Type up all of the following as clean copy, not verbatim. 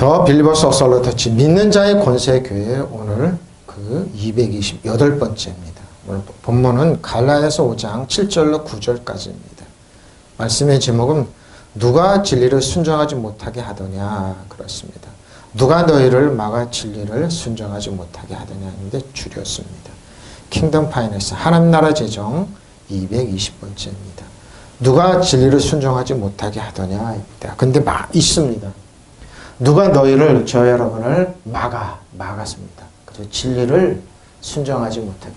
더 빌리버스 어설러터치 믿는 자의 권세 교회 오늘 그 228번째입니다. 오늘 본문은 갈라디아서 5장 7절로 9절까지입니다. 말씀의 제목은 누가 진리를 순종하지 못하게 하더냐 그렇습니다. 누가 너희를 막아 진리를 순종하지 못하게 하더냐 하는데 줄였습니다. 킹덤 파이낸스 하나님 나라 재정 220번째입니다. 누가 진리를 순종하지 못하게 하더냐입니다. 근데 있습니다. 누가 너희를 저 여러분을 막았습니다. 그래서 진리를 순종하지 못하게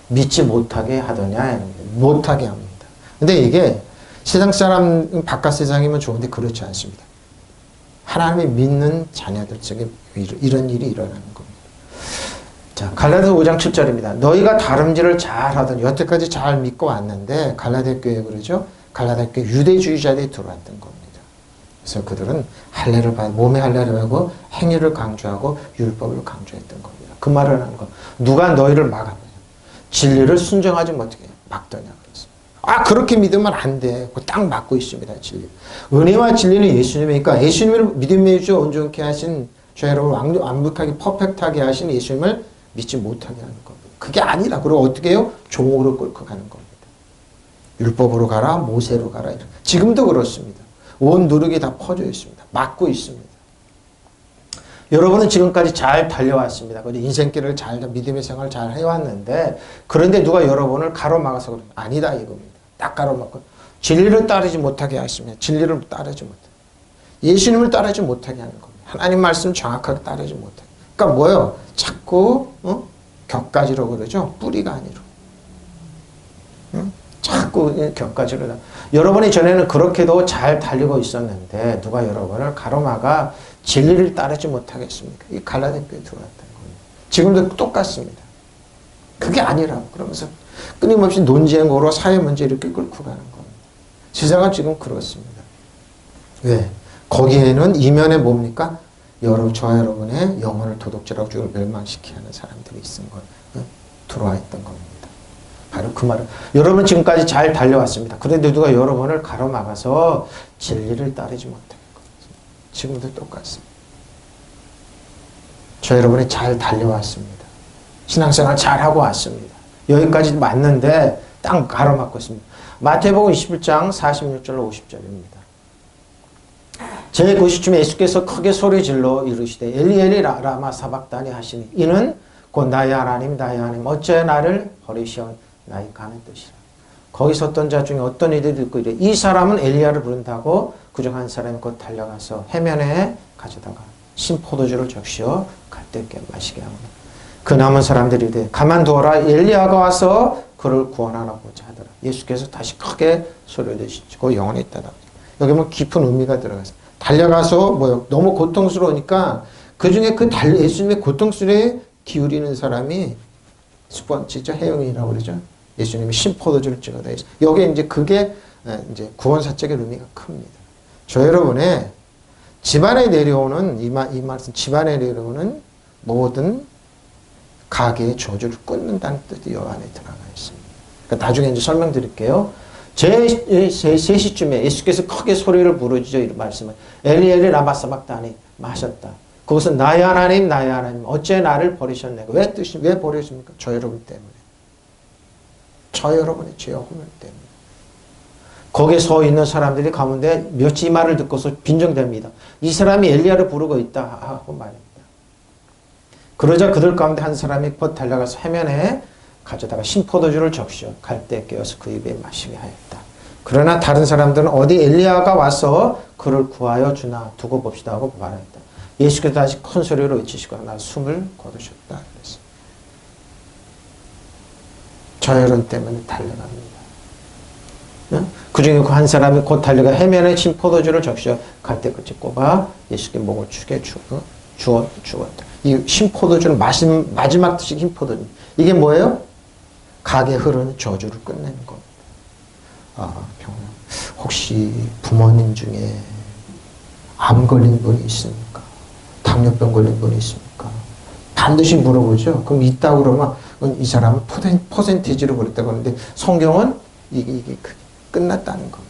믿지 못하게 하더냐 못하게 합니다. 근데 이게 세상 사람 바깥 세상이면 좋은데 그렇지 않습니다. 하나님이 믿는 자녀들 속에 이런 일이 일어나는 겁니다. 자, 갈라디아서 5장 7절입니다. 너희가 다름질을 잘하던 여태까지 잘 믿고 왔는데 갈라디아 교회 그러죠. 갈라디아 교회 유대주의자들이 들어왔던 겁니다. 그래서 그들은 할례를 몸의 할례를 하고 행위를 강조하고 율법을 강조했던 겁니다. 그 말을 하는 거. 누가 너희를 막았느냐. 진리를 순종하지 못하게 막더냐 그랬습니다. 그렇게 믿으면 안 돼. 딱 막고 있습니다. 진리. 은혜와 진리는 예수님이니까 예수님을 믿음의 주 온전케 하신 저 여러분 완벽하게 퍼펙트하게 하신 예수님을 믿지 못하게 하는 겁니다. 그게 아니라 그리고 어떻게 해요? 종으로 끌고 가는 겁니다. 율법으로 가라 모세로 가라 이런. 지금도 그렇습니다. 온 누룩이 다 퍼져 있습니다. 막고 있습니다. 여러분은 지금까지 잘 달려왔습니다. 인생길을 잘 믿음의 생활을 잘 해왔는데 그런데 누가 여러분을 가로막아서 그래요. 아니다 이겁니다. 딱 가로막고 진리를 따르지 못하게 하십니다. 진리를 따르지 못하게. 예수님을 따르지 못하게 하는 겁니다. 하나님 말씀 정확하게 따르지 못하게. 그러니까 뭐예요? 자꾸 격가지로 그러죠. 뿌리가 아니로. 자꾸 격가지로. 여러분이 전에는 그렇게도 잘 달리고 있었는데 누가 여러분을 가로막아 진리를 따르지 못하겠습니까? 이 갈라디아 교회에 들어왔다는 겁니다. 지금도 똑같습니다. 그게 아니라고 그러면서 끊임없이 논쟁으로 사회 문제 이렇게 끌고 가는 겁니다. 세상은 지금 그렇습니다. 왜? 거기에는 이면에 뭡니까? 저와 여러분의 영혼을 도둑질하고 죽을 멸망시키게 하는 사람들이 들어와 있던 겁니다. 바로 그 말은 여러분 지금까지 잘 달려왔습니다. 그런데 누가 여러분을 가로막아서 진리를 따르지 못하게 지금도 똑같습니다. 저 여러분이 잘 달려왔습니다. 신앙생활 잘하고 왔습니다. 여기까지 왔는데 딱 가로막고 있습니다. 마태복음 21장 46절로 50절입니다. 제9 시쯤에 예수께서 크게 소리질러 이르시되 엘리 엘리 라마 사박다니 하시니 이는 곧 나의 하나님 나의 하나님 어째 나를 버리시었나이까 하는 뜻이라. 거기 섰던 자 중에 어떤 이들이 듣고 이래 이 사람은 엘리야를 부른다고 그중 한 사람이 곧 달려가서 해면에 가져다가 신포도주를 적시어 갈대께 마시게 하고 그 남은 사람들이 이르되 가만두어라 엘리야가 와서 그를 구원하라고자 하더라. 예수께서 다시 크게 소리를 내시고 영원히 있다다. 여기 뭐 깊은 의미가 들어가서 달려가서 너무 고통스러우니까 그 중에 예수님의 고통스러움에 기울이는 사람이 첫 번째죠. 해영이라고 그러죠. 예수님이 신포도주를 찍어다. 여기에 이제 그게 이제 구원사적인 의미가 큽니다. 저 여러분의 집안에 내려오는 이 말씀 집안에 내려오는 모든 가게의 저주를 끊는다는 뜻이 요 안에 들어가 있습니다. 그러니까 나중에 이제 설명드릴게요. 제 3시쯤에 예수께서 크게 소리를 부르시죠. 이런 말씀을 엘리 엘리 라마 사박다니 하셨다. 그것은 나의 하나님 나의 하나님 어째 나를 버리셨나이까. 왜 버리십니까? 저 여러분 때문에. 저 여러분의 죄와 혼을 때문에. 거기에 서 있는 사람들이 가운데 며칠 이 말을 듣고서 빈정됩니다. 이 사람이 엘리야를 부르고 있다 하고 말입니다. 그러자 그들 가운데 한 사람이 곧 달려가서 해면에 가져다가 신포도주를 적시어 갈대에 깨어서 그 입에 마시게 하였다. 그러나 다른 사람들은 어디 엘리야가 와서 그를 구하여 주나 두고 봅시다 하고 말하였다. 예수께서 다시 큰 소리로 외치시고 나 숨을 거두셨다. 그랬습니다. 저 여론 때문에 달려갑니다. 그 중에 그 한 사람이 곧 달려가 해면에 신포도주를 적셔 갈대 끝에 꼽아 예수께 목을 축에 주었다. 이 신포도주는 마지막 뜻이 신포도주. 이게 뭐예요? 가게 흐르는 저주를 끝내는 겁니다. 혹시 부모님 중에 암 걸린 분이 있습니까? 당뇨병 걸린 분이 있습니까? 반드시 물어보죠. 그럼 있다고 그러면 이 사람은 퍼센티지로 그랬다고 하는데 성경은 이게 끝났다는 겁니다.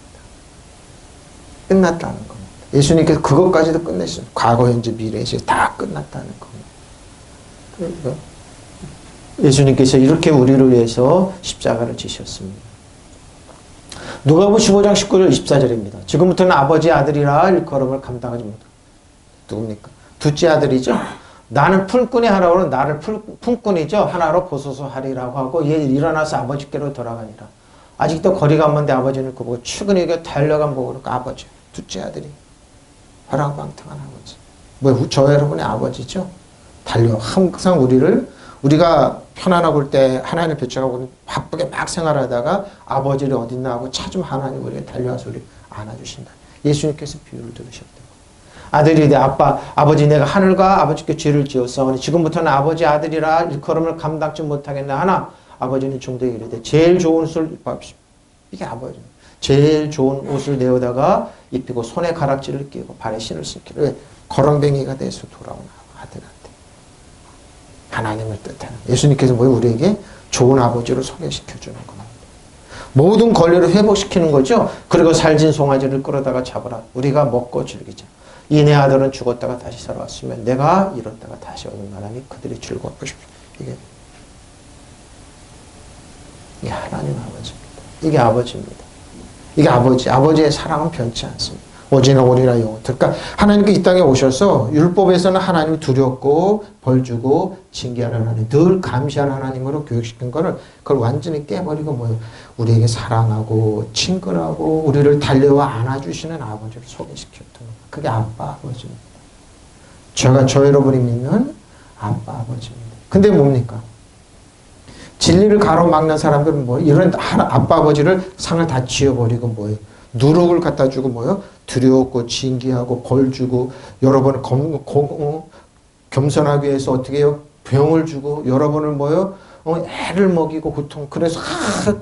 끝났다는 겁니다. 예수님께서 그것까지도 끝내셨어요. 과거, 현재, 미래 이제 다 끝났다는 겁니다. 예수님께서 이렇게 우리를 위해서 십자가를 지셨습니다. 누가복음 15장 19절 24절입니다. 지금부터는 아버지 아들이라 일컬음을 감당하지 못하고 누굽니까? 둘째 아들이죠. 나는 풀꾼이 하나로 나를 품꾼이죠. 하나로 보소서 하리라고 하고 얘 일어나서 아버지께로 돌아가니라. 아직도 거리가 먼데 아버지는 그 보고 출근하게 달려간 보고 아버지 둘째 아들이 화랑방탕한 아버지. 뭐 저 여러분의 아버지죠. 달려 항상 우리가 편안하고 올 때 하나님을 배척하고 바쁘게 막 생활하다가 아버지를 어딨나 하고 찾으면 하나님 우리에게 달려와서 우리 안아주신다. 예수님께서 비유를 들으셨다. 아들이 내 아버지 내가 하늘과 아버지께 죄를 지었사오니 지금부터는 아버지 아들이라 일컬음을 감당치 못하겠나 하나 아버지는 종들에게 이르되 제일 좋은 옷을 입합시오. 이게 아버지. 제일 좋은 옷을 내어다가 입히고 손에 가락지를 끼고 발에 신을 신기로 왜? 거렁뱅이가 돼서 돌아온 아들한테. 하나님을 뜻하는. 예수님께서 뭐 우리에게 좋은 아버지로 소개시켜주는 겁니다. 모든 권리를 회복시키는 거죠. 그리고 살진 송아지를 끌어다가 잡으라. 우리가 먹고 즐기자. 이 내 아들은 죽었다가 다시 살아왔으면 내가 잃었다가 다시 얻은 나라니 그들이 즐거워하고 싶다. 이게 하나님 아버지입니다. 이게 아버지입니다. 이게 아버지의 사랑은 변치 않습니다. 오지나 오리라 영원. 그러니까 하나님께 이 땅에 오셔서 율법에서는 하나님을 두렵고 벌주고 징계하는 하나님, 늘 감시하는 하나님으로 교육시킨 거를 그걸 완전히 깨버리고 뭐예요? 우리에게 사랑하고 친근하고 우리를 달려와 안아주시는 아버지를 소개시켰던 거예요. 그게 아빠 아버지입니다. 저 여러분이 믿는 아빠 아버지입니다. 근데 뭡니까? 진리를 가로막는 사람들은 뭐예요? 이런 아빠 아버지를 상을 다 지어버리고 뭐예요? 누룩을 갖다 주고 뭐요? 두려웠고 징계하고 벌 주고 여러분을 겸손하기 위해서 어떻게 해요? 병을 주고 여러분을 뭐요? 애를 먹이고 고통 그래서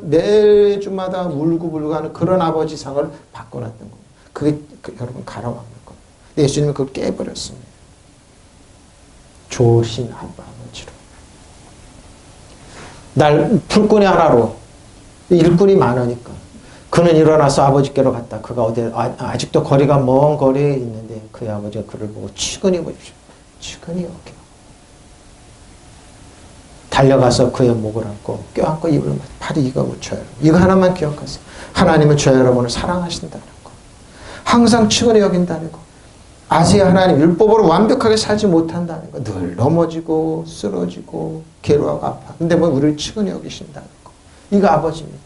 매주마다 울고불고 하는 그런 아버지 상을 바꿔놨던 겁니다. 그게 여러분 가로막는 겁니다. 예수님은 그걸 깨버렸습니다. 좋으신 아빠 아버지로. 날 풀꾼이 하나로 일꾼이 많으니까 그는 일어나서 아버지께로 갔다. 그가 아직도 거리가 먼 거리에 있는데 그의 아버지가 그를 보고 측은히 보십시오. 측은히 여겨. 달려가서 그의 목을 안고 껴안고 입을 팔이 이거 묻혀요. 이거 하나만 기억하세요. 하나님은 저 여러분을 사랑하신다는 거. 항상 측은히 여긴다는 거. 아세요? 하나님 율법으로 완벽하게 살지 못한다는 거. 늘 넘어지고 쓰러지고 괴로워하고 아파. 근데 뭐 우리를 측은히 여기신다는 거. 이거 아버지입니다.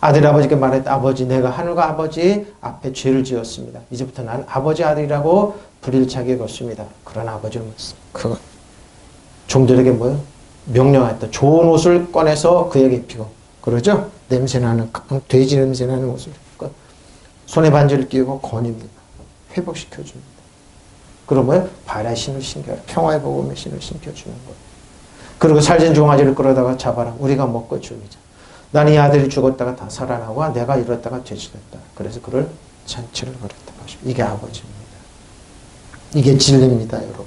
아들이 아버지께 말했다. 아버지 내가 하늘과 아버지 앞에 죄를 지었습니다. 이제부터 난 아버지 아들이라고 부릴 자격이 없습니다. 그런 아버지를 그 종들에게 뭐요? 명령했다. 좋은 옷을 꺼내서 그에게 입히고 그러죠? 냄새나는 돼지 냄새나는 옷을 입고 손에 반지를 끼고 권입니다. 회복시켜줍니다. 그럼 뭐요? 발에 신을 신겨라. 평화의 복음의 신을 신겨주는 거예요. 그리고 살진 종아지를 끌어다가 잡아라. 우리가 먹고 즐기자. 나는 이 아들이 죽었다가 다 살아나고 내가 잃었다가 되찾았다. 그래서 그를 잔치를 벌였다. 이게 아버지입니다. 이게 진리입니다, 여러분.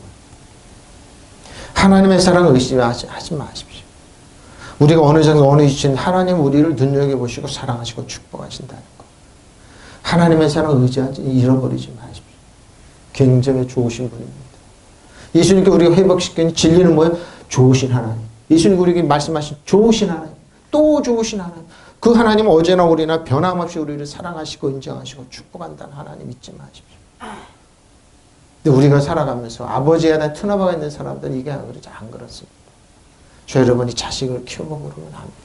하나님의 사랑을 의심하지 마십시오. 우리가 어느 정도 어느 위치인 하나님 우리를 눈여겨보시고 사랑하시고 축복하신다는 거. 하나님의 사랑을 의지하지 잃어버리지 마십시오. 굉장히 좋으신 분입니다. 예수님께 우리가 회복시킨 진리는 뭐예요? 좋으신 하나님. 예수님 우리에게 말씀하신 좋으신 하나님. 또 좋으신 하나님. 그 하나님은 어제나 오리나 변함없이 우리를 사랑하시고 인정하시고 축복한다는 하나님 잊지 마십시오. 근데 우리가 살아가면서 아버지에 대한 트라우마가 있는 사람들은 이게 안 그렇습니다. 저 여러분이 자식을 키워보면 합니다.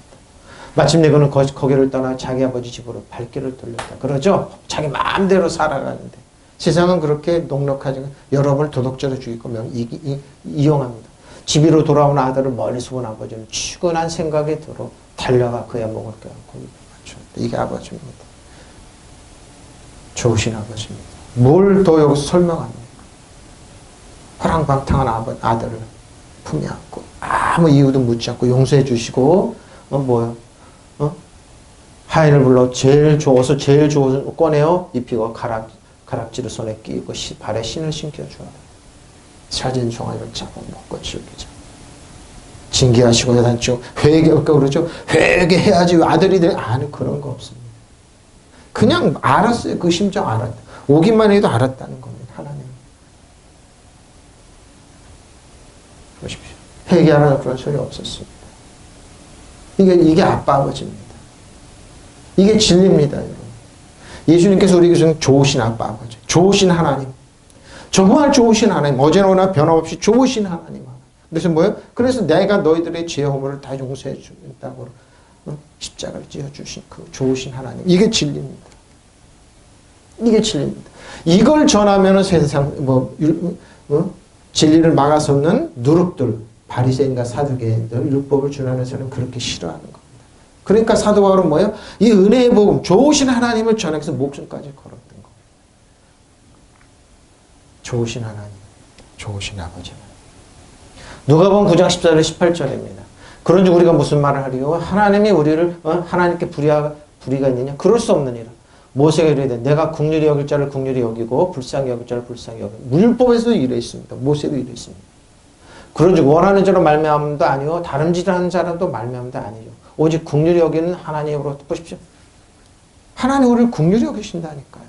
마침내 그는 거기를 떠나 자기 아버지 집으로 발길을 돌렸다. 그러죠? 자기 마음대로 살아가는데 세상은 그렇게 녹록하지 여러분을 도덕적으로 죽이고 이용합니다. 집으로 돌아온 아들을 멀리서 본 아버지는 측은한 생각이 들어 달려가 그의 목을 껴안고 입을 맞췄다. 이게 아버지입니다. 좋으신 아버지입니다. 뭘 더 여기서 설명합니까? 화랑방탕한 아들을 품에 안고 아무 이유도 묻지 않고 용서해 주시고 하인을 불러 제일 좋은 옷을 꺼내어 입히고 가락지를 손에 끼고 발에 신을 신겨주어라. 사진 종아리를 잡아 먹고 즐기자. 징계하시고 야단치고 회개할까 그러죠. 회개해야지 아들이 아니 그런 거 없습니다. 그냥 알았어요. 그 심정 알았다. 오기만 해도 알았다는 겁니다. 회개하라는 그런 소리 없었습니다. 이게 아빠 아버지입니다. 이게 진리입니다, 여러분. 예수님께서 우리에게 주신 좋으신 아빠 아버지, 좋으신 하나님, 정말 좋으신 하나님, 어제나 오늘 변함없이 좋으신 하나님. 그래서 뭐예요? 그래서 내가 너희들의 죄 허물을 다 용서해 준다고 십자가를 찢어주신 그 좋으신 하나님. 이게 진리입니다. 이게 진리입니다. 이걸 전하면은 세상 진리를 막아서는 누룩들, 바리새인과 사두개인들, 율법을 준하는 사람은 그렇게 싫어하는 겁니다. 그러니까 사도 바울은 뭐예요? 이 은혜의 복음, 좋으신 하나님을 전하기 위해서 목숨까지 걸었던 겁니다. 좋으신 하나님, 좋으신 아버지. 누가복음 9장 14절 18절입니다. 그런즉 우리가 무슨 말을 하리요? 하나님이 우리를 하나님께 불의가 있느냐? 그럴 수 없느니라. 모세가 이르되 내가 긍휼히 여길 자를 긍휼히 여기고 불쌍히 여길 자를 불쌍히 여기고. 율법에서도 이래 있습니다. 모세도 이래 있습니다. 그런즉 원하는 자로 말미암음도 아니요 다름질하는 자라도 말미암음도 아니죠. 오직 긍휼히 여기는 하나님으로부터 보십시오. 하나님 우리를 긍휼히 여기신다니까요.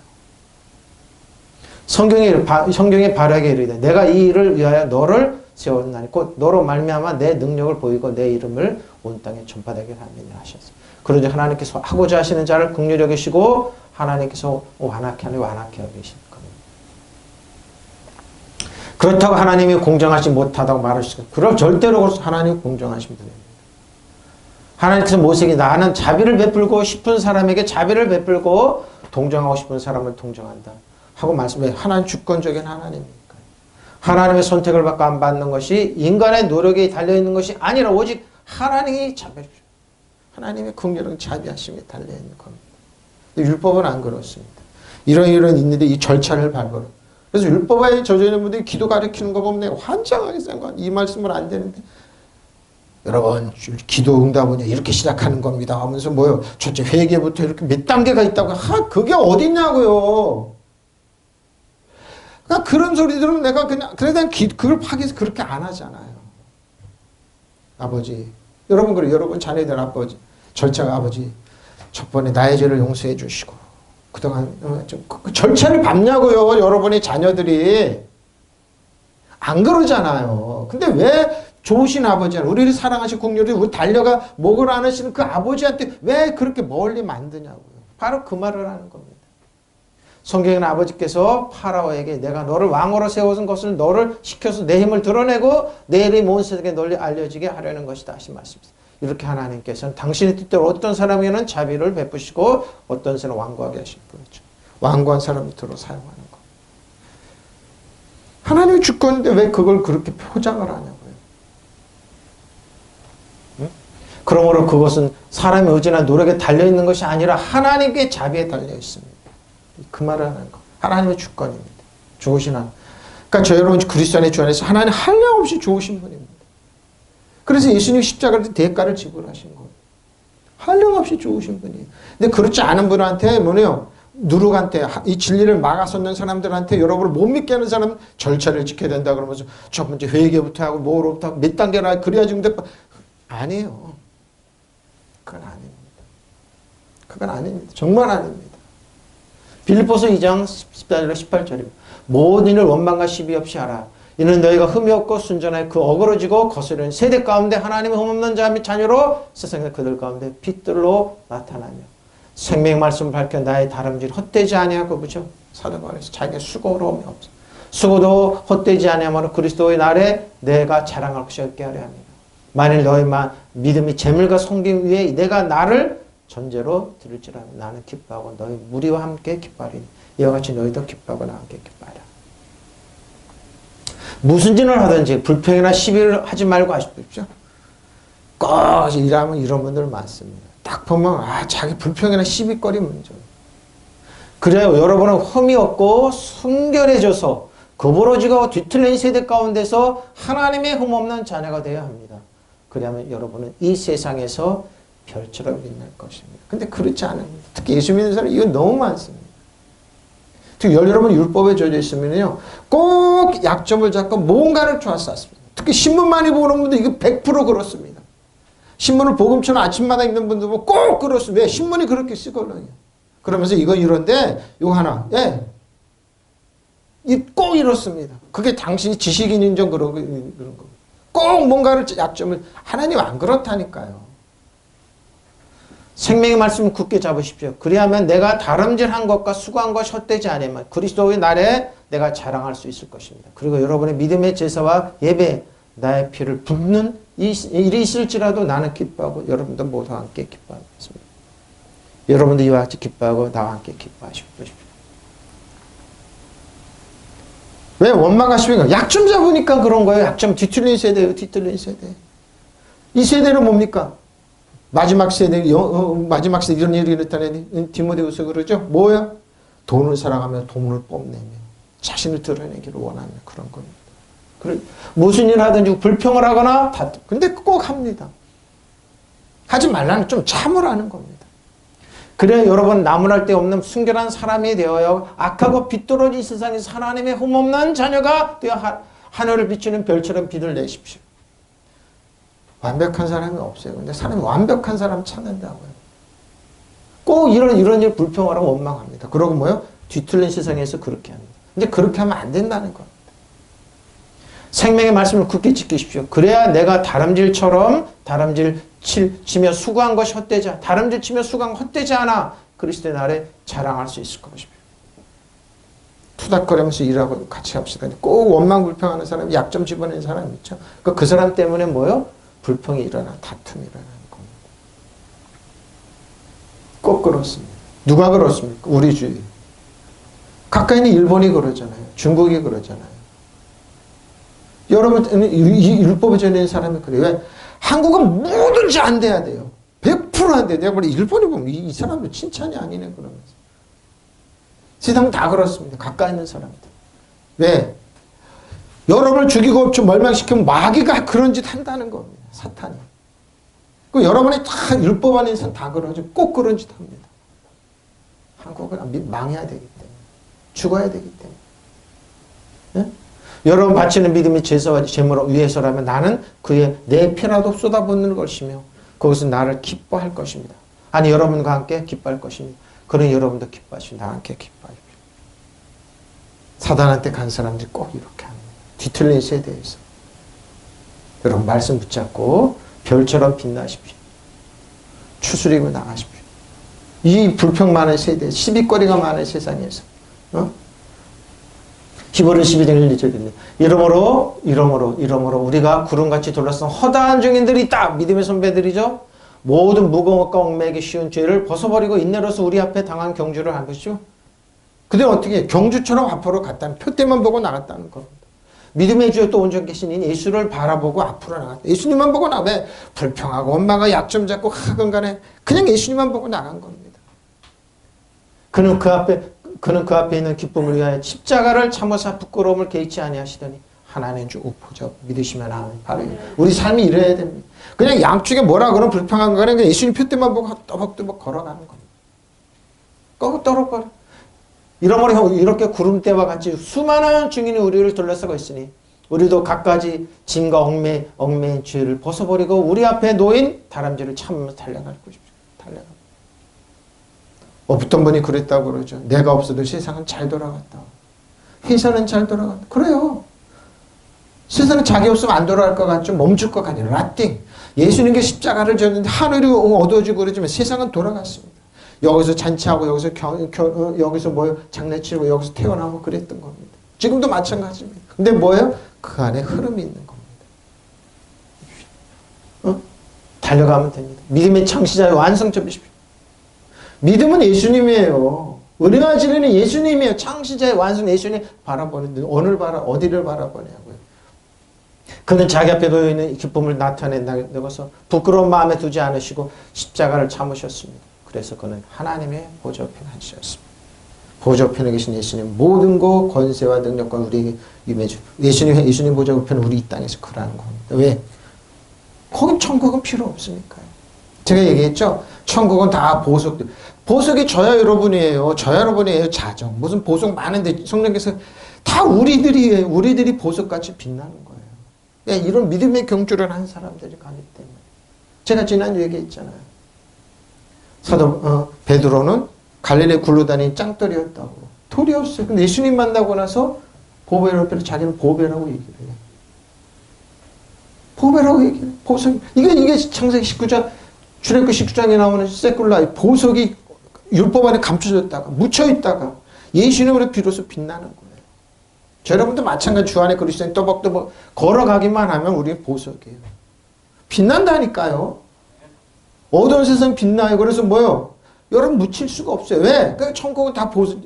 성경에 바르게 이르되 내가 이 일을 위하여 너를 세웠나니 곧 너로 말미암아 내 능력을 보이고 내 이름을 온 땅에 전파되게 하느니라 하셨어요. 그러니 하나님께서 하고자 하시는 자를 긍휼히 여기시고 하나님께서 완악해 하니 완악해 여기실 겁니다. 그렇다고 하나님이 공정하지 못하다고 말하시고 그럼 절대로 하나님 공정하신 분입니다. 하나님께서 모세에게 나는 자비를 베풀고 싶은 사람에게 자비를 베풀고 동정하고 싶은 사람을 동정한다 하고 말씀해. 하나님 주권적인 하나님이니까요. 하나님의 선택을 받고 안 받는 것이 인간의 노력에 달려있는 것이 아니라 오직 하나님이 자비해 주십시오. 하나님의 긍휼은 자비하심에 달려있는 겁니다. 율법은 안 그렇습니다. 이런 있는데 이 절차를 밟아라. 그래서 율법에 젖어 있는 분들이 기도 가르치는 거 보면 내가 환장하게 생각한 이 말씀을 안 되는데 여러분 기도 응답은요 이렇게 시작하는 겁니다 하면서 뭐요 첫째 회개부터 이렇게 몇 단계가 있다고 그게 어딨냐고요. 그러니까 그런 소리 들으면 내가 그냥 그래도 그걸 파기해서 그렇게 안 하잖아요. 아버지 여러분 그래 여러분 자녀들 아버지 절차가 아버지 첫 번에 나의 죄를 용서해 주시고 그동안 그 절차를 밟냐고요. 여러분의 자녀들이 안 그러잖아요. 근데 왜 좋으신 아버지는 우리를 사랑하시고 긍휼히 우리 달려가 목을 안으시는 그 아버지한테 왜 그렇게 멀리 만드냐고요. 바로 그 말을 하는 겁니다. 성경에는 아버지께서 파라오에게 내가 너를 왕으로 세워준 것을 너를 시켜서 내 힘을 드러내고 내 일이 온 세상에 널리 알려지게 하려는 것이다 하신 말씀입니다. 이렇게 하나님께서는 당신의 뜻대로 어떤 사람에게는 자비를 베푸시고 어떤 사람은 완고하게 하실 분이죠. 완고한 사람 밑으로 사용하는 것. 하나님의 주권인데 왜 그걸 그렇게 포장을 하냐고요. 응? 그러므로 그것은 사람의 의지나 노력에 달려있는 것이 아니라 하나님께 자비에 달려있습니다. 그 말을 하는 거. 하나님의 주권입니다. 좋으신 하나님. 그러니까 저 여러분 그리스도 안에 주 안에서 하나님 한량없이 좋으신 분입니다. 그래서 예수님 십자가를 대가를 지불하신 거예요. 한량없이 좋으신 분이에요. 근데 그렇지 않은 분한테 뭐네요. 누룩한테 이 진리를 막아섰는 사람들한테 여러분을 못 믿게 하는 사람은 절차를 지켜야 된다 그러면서 첫 번째 회개부터 하고 뭐로부터 하고 몇 단계나 그래야지 근데 아니에요. 그건 아닙니다. 그건 아닙니다. 정말 아닙니다. 빌립보서 2장 14절 18절입니다. 모든 일을 원망과 시비 없이 하라. 이는 너희가 흠이 없고 순전하여 그 어그러지고 거스르는 세대 가운데 하나님의 흠없는 자 및 자녀로 세상에 그들 가운데 빛들로 나타나며 생명 말씀을 밝혀 나의 다름질 헛되지 아니하고 그죠? 사도 바울에서 자기의 수고로움이 없어. 수고도 헛되지 아니하므로 그리스도의 날에 내가 자랑할 것이 없게 하려 합니다. 만일 너희만 믿음이 재물과 섬김 위에 내가 나를 전제로 들을지라면 나는 기뻐하고 너희 무리와 함께 기뻐하리니 이와 같이 너희도 기뻐하고 나와 함께 기뻐하라. 무슨 짓을 하든지 불평이나 시비를 하지 말고 하십시오. 꼭 일하면 이런 분들 많습니다. 딱 보면 자기 불평이나 시비거리 문제. 그래요. 여러분은 흠이 없고 순결해져서 거부러지고 뒤틀린 세대 가운데서 하나님의 흠없는 자녀가 되어야 합니다. 그러면 여러분은 이 세상에서 별처럼 빛날 것입니다. 근데 그렇지 않습니다. 특히 예수 믿는 사람 이건 너무 많습니다. 특히 여러분 율법에 젖어 있으면요 꼭 약점을 잡고 뭔가를 좋아쌌습니다. 특히 신문 많이 보는 분들 이거 100% 그렇습니다. 신문을 복음처럼 아침마다 읽는 분들 보면 꼭 그렇습니다. 왜? 신문이 그렇게 쓰거든요. 그러면서 이거 이런데 이거 하나 꼭 이렇습니다. 그게 당신이 지식인 인정 그런 겁니다. 꼭 뭔가를 약점을, 하나님 안 그렇다니까요. 생명의 말씀을 굳게 잡으십시오. 그리하면 내가 다름질한 것과 수고한 것이 헛되지 않으면 그리스도의 날에 내가 자랑할 수 있을 것입니다. 그리고 여러분의 믿음의 제사와 예배, 나의 피를 붓는 이 일이 있을지라도 나는 기뻐하고 여러분도 모두 함께 기뻐하겠습니다. 여러분도 이와 같이 기뻐하고 나와 함께 기뻐하시고 그러십시오. 왜 원망하십니까? 약점 잡으니까 그런 거예요. 약점 뒤틀린 세대예요. 뒤틀린 세대. 이 세대는 뭡니까? 마지막 세대 이런 일이 일어났다는 디모데후서 그러죠. 뭐야? 돈을 사랑하며 돈을 뽐내며 자신을 드러내기를 원하는 그런 겁니다. 그래, 무슨 일 하든지 불평을 하거나 근데 꼭 합니다. 하지 말라는 좀 참으라는 겁니다. 그래 여러분 나무랄 데 없는 순결한 사람이 되어요. 악하고 빛떨어진 세상에서 하나님의 흠없는 자녀가 되어 하늘을 비추는 별처럼 빛을 내십시오. 완벽한 사람이 없어요. 근데 사람이 완벽한 사람 찾는다고요. 꼭 이런 일 불평하라고 원망합니다. 그러고 뭐요? 뒤틀린 세상에서 그렇게 합니다. 근데 그렇게 하면 안 된다는 겁니다. 생명의 말씀을 굳게 지키십시오. 그래야 내가 다름질처럼 치며 수고한 것이 헛되지 않아. 다름질 치며 수고한 것 헛되지 않아. 그리스도의 날에 자랑할 수 있을 것입니다. 투닥거리면서 일하고 같이 합시다. 꼭 원망 불평하는 사람이 약점 집어내는 사람이 있죠. 그 사람 때문에 뭐요? 불평이 일어나 다툼이 일어나는 겁니다. 꼭 그렇습니다. 누가 그렇습니까? 우리 주위. 가까이 있는 일본이 그러잖아요. 중국이 그러잖아요. 여러분 율법에 전하는 사람이 그래요. 왜? 한국은 뭐든지 안 돼야 돼요. 100% 안 돼요. 내가 보니 일본이 보면 이 사람들 칭찬이 아니네 그러면서. 세상은 다 그렇습니다. 가까이 있는 사람들. 왜? 여러분을 죽이고 멸망시키면 마귀가 그런 짓 한다는 겁니다. 사탄이. 그 여러분이 다 율법 안에 인상 다 그러죠. 꼭 그런 짓 합니다. 한국은 망해야 되기 때문에. 죽어야 되기 때문에. 네? 여러분 바치는 믿음의 제사와 제물을 위해서라면 나는 그의 내 피라도 쏟아붓는 것이며 거기서 나를 기뻐할 것입니다. 아니 여러분과 함께 기뻐할 것입니다. 그런 여러분도 기뻐하시고 나와 함께 기뻐하십시오. 사단한테 간 사람들이 꼭 이렇게 합니다. 뒤틀린 세대에서. 여러분 말씀 붙잡고 별처럼 빛나십시오. 추스리고 나가십시오. 이 불평 많은 세대, 시비거리가 많은 세상에서 히브리 12장 1절인데 이러므로 우리가 구름같이 둘러싼 허다한 증인들이 있다. 믿음의 선배들이죠. 모든 무거운 것과 얽매이기 쉬운 죄를 벗어버리고 인내로서 우리 앞에 당한 경주를 한 것이죠. 그때 어떻게 경주처럼 앞으로 갔다는 표대만 보고 나갔다는 겁니다. 믿음의 주여 또 온전 계신 예수를 바라보고 앞으로 나갔다. 예수님만 보고 나왜 불평하고 원망하고 약점 잡고 하건 간에 그냥 예수님만 보고 나간 겁니다. 그는 그 앞에 있는 기쁨을 위하여 십자가를 참으사 부끄러움을 개의치 아니하시더니 하나님 주 우포자 믿으시면 아멘. 바로 우리 삶이 이래야 됩니다. 그냥 양쪽에 뭐라 그러면 불평한 거는 그냥 예수님 표대만 보고 떠벅떠벅 걸어가는 겁니다. 떠벅떠벅 이러므로 이렇게 구름대와 같이 수많은 증인이 우리를 둘러싸고 있으니 우리도 갖가지 짐과 얽매인 죄를 벗어버리고 우리 앞에 놓인 다람쥐를 참으면서 달려갈 것입니다. 어떤 분이 그랬다고 그러죠. 내가 없어도 세상은 잘 돌아갔다. 회사는 잘 돌아간다. 그래요. 세상은 자기 없으면 안 돌아갈 것 같죠. 멈출 것 같아요. 라띵. 예수님께 십자가를 졌는데 하늘이 어두워지고 그러지만 세상은 돌아갔습니다. 여기서 잔치하고 여기서 뭐 장난치고 여기서 태어나고 그랬던 겁니다. 지금도 마찬가지입니다. 근데 뭐예요? 그 안에 흐름이 있는 겁니다. 달려가면 됩니다. 믿음의 창시자의 완성점이십시오. 믿음은 예수님이에요. 우리가 지르는 예수님이에요. 창시자의 완성 예수님 바라보는데 어디를 바라보냐고요. 그는 자기 앞에 놓여있는 기쁨을 나타낸다고서 부끄러운 마음에 두지 않으시고 십자가를 참으셨습니다. 그래서 그는 하나님의 보좌편에 앉으셨습니다. 보좌편에 계신 예수님 모든 것 권세와 능력과 우리에게 임해주. 예수님 보좌편은 우리 이 땅에서 그러는 겁니다. 왜? 거기 천국은 필요 없으니까요. 제가 얘기했죠. 천국은 다 보석이 저야 여러분이에요. 자정. 무슨 보석 많은데 성령께서 다 우리들이 보석같이 빛나는 거예요. 이런 믿음의 경주를 한 사람들이 가기 때문에. 제가 지난주 얘기했잖아요. 베드로는 갈릴리 굴러다니는 짱돌이었다고. 돌이었어요. 근데 예수님 만나고 나서 보배를 자기는 보배라고 얘기를 해요. 보배라고 얘기해. 보석. 이게 창세기 19장, 출애굽기 19장에 나오는 세kul라, 보석이 율법 안에 감춰졌다가, 묻혀있다가, 예수님으로 비로소 빛나는 거예요. 여러분도 마찬가지 주 안에 그리스도인 또박또박 걸어가기만 하면 우리는 보석이에요. 빛난다니까요. 어두운 세상 빛나요. 그래서 뭐요? 여러분 묻힐 수가 없어요. 왜? 그 천국은 다 보석,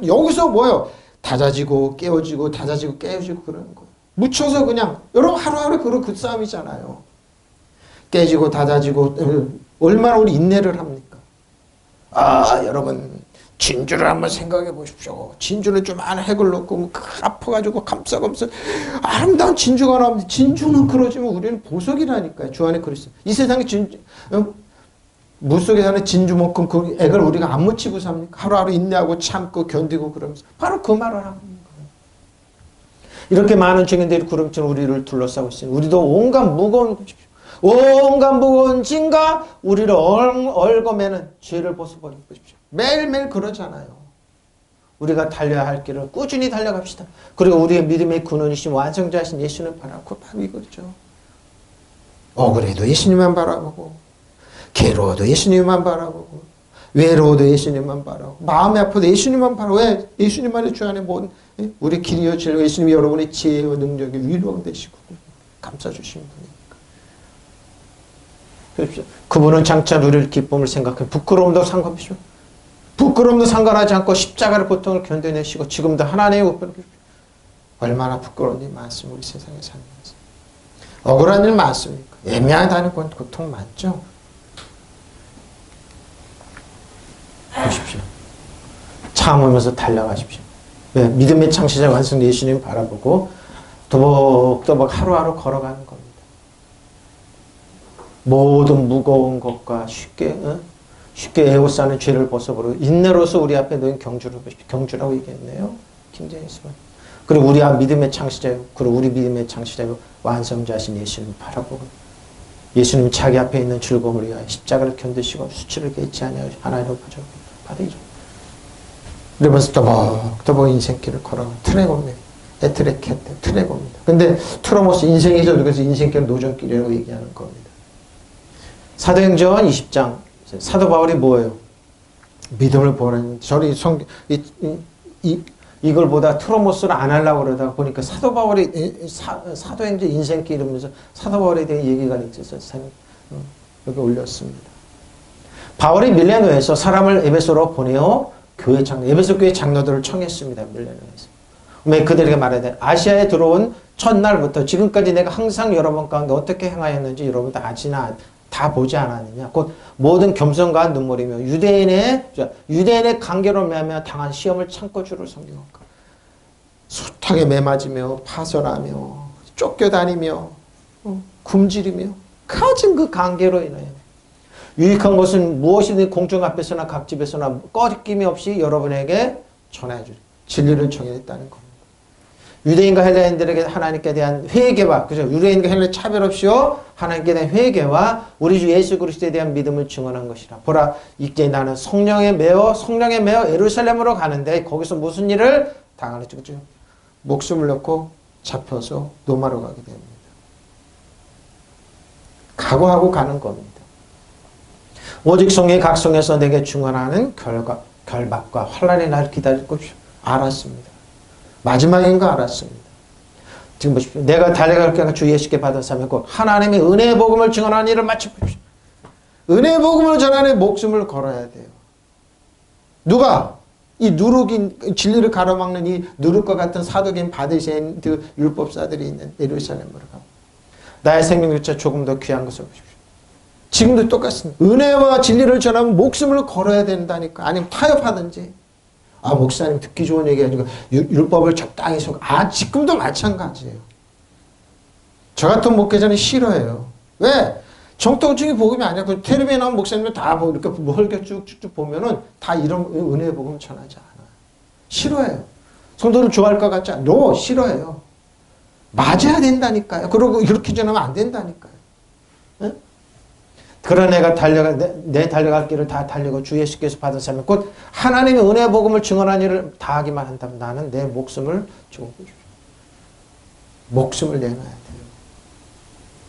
여기서 뭐요? 다져지고 깨어지고 다져지고 깨어지고 그러는 거예요. 묻혀서 그냥 여러분 하루하루 그 싸움이잖아요. 깨지고 다져지고 얼마나 우리 인내를 합니까? 여러분 진주를 한번 생각해 보십시오. 진주는 좀 안에 핵을 넣고 뭐 아파가지고 감싸감싸 아름다운 진주가 나오는데 진주는 그러지만 우리는 보석이라니까요. 주 안에 그리스도. 이 세상에 진주 물속에 사는 진주만큼 그 액을 우리가 안 묻히고 삽니까? 하루하루 인내하고 참고 견디고 그러면서 바로 그 말을 하는 거예요. 이렇게 많은 증인들이 구름처럼 우리를 둘러싸고 있어요. 우리도 온갖 무거운 짐과 우리를 얽어매는 죄를 벗어버리고 싶죠. 매일매일 그러잖아요. 우리가 달려야 할 길을 꾸준히 달려갑시다. 그리고 우리의 믿음의 근원이신 완성자이신 예수님 바라고 바로 이거죠. 억울해도 예수님만 바라보고 괴로워도 예수님만 바라보고 외로워도 예수님만 바라보고 마음이 아파도 예수님만 바라보고 왜? 예수님만의 주 안에 모든 우리 길이요 진리요 예수님이 여러분의 지혜와 능력이 위로가 되시고 감싸주시는 분이니까. 그분은 장차 누릴 기쁨을 생각해 부끄러움도 상관없이 부끄러움도 상관하지 않고 십자가의 고통을 견뎌내시고 지금도 하나님의 우편을 얼마나 부끄러운 일이 많습니까? 우리 세상에 살면서 억울한 일 많습니까? 애매하다는 건 고통 많죠? 보십시오. 참으면서 달려가십시오. 왜? 믿음의 창시자 완성 예수님 바라보고 또박또박 하루하루 걸어가는 겁니다. 모든 무거운 것과 쉽게 에워싸는 죄를 벗어버리고 인내로서 우리 앞에 놓인 경주라고 얘기했네요. 킹제임스만. 그리고 우리 믿음의 창시자요. 그리고 우리 믿음의 창시자요. 완성자신 예수님 바라보고 예수님 자기 앞에 있는 즐거움을 위하여 십자가를 견디시고 수치를 개의치 아니하여 하나님을 받으죠. 그러면서 또박 인생길을 걸어가 트레고입니다. 트레고입니다. 근데 트로모스 인생이죠. 그래서 인생길 노전길이라고 얘기하는 겁니다. 사도행전 20장 사도 바울이 뭐예요? 믿음을 보라는 저리 이걸 보다 트로모스를 안 하려고 그러다가 보니까 사도 바울이 사도행전 인생길 이러면서 사도 바울에 대해 얘기가 있어서 여기 올렸습니다. 바울이 밀레노에서 사람을 에베소로 보내어 에베소 교회 장로들을 청했습니다. 밀레노에서. 그들에게 말해야 돼. 아시아에 들어온 첫날부터 지금까지 내가 항상 여러분 가운데 어떻게 행하였는지 여러분 다 보지 않았느냐. 곧 모든 겸손과 눈물이며 유대인의 관계로 매하며 당한 시험을 참고 주를 섬기고 숱하게 매맞으며 파설하며 쫓겨다니며 굶주리며 가진 그 관계로 인하여 유익한 것은 무엇이든 공중 앞에서나 각 집에서나 꺼짐 없이 여러분에게 전해주리. 진리를 정했다는 겁니다. 유대인과 헬라인들에게 하나님께 대한 회개와 그죠? 유대인과 헬라인 차별 없이요 하나님께 대한 회개와 우리 주 예수 그리스도에 대한 믿음을 증언한 것이라. 보라 이제 나는 성령에 매어 예루살렘으로 가는데 거기서 무슨 일을 당하는지 그죠? 목숨을 놓고 잡혀서 로마로 가게 됩니다. 각오하고 가는 겁니다. 오직 성의 각성에서 내게 증언하는 결박과 환난의 날 기다릴 것을 알았습니다. 마지막인 거 알았습니다. 지금 보십시오. 내가 달려갈 게 주 예수께 받은 사명 곧 하나님의 은혜의 복음을 증언하는 일을 마쳐 보십시오. 은혜의 복음을 전하는 목숨을 걸어야 돼요. 누가? 이 누룩인 진리를 가로막는 이 누룩과 같은 사도긴 바리새인 그 율법사들이 있는 예루살렘으로 가. 나의 생명조차 조금 더 귀한 것을 보십시오. 지금도 똑같습니다. 은혜와 진리를 전하면 목숨을 걸어야 된다니까. 아니면 타협하든지. 목사님 듣기 좋은 얘기 아니고 율법을 적당히 지금도 마찬가지예요. 저 같은 목회자는 싫어해요. 왜? 정통적인 복음이 아니야. 그 텔레비에 나온 목사님들 다 이렇게 헐겨 쭉쭉 보면은 다 이런 은혜의 복음 전하지 않아요. 싫어해요. 성도를 좋아할 것 같지 않아요. 싫어해요. 맞아야 된다니까요. 그러고 이렇게 전하면 안 된다니까요. 네? 그런 애가 내 달려갈 길을 다 달리고 주 예수께서 받은 사명 곧 하나님의 은혜의 복음을 증언한 일을 다 하기만 한다면 나는 내 목숨을 주고 목숨을 내놔야 돼요.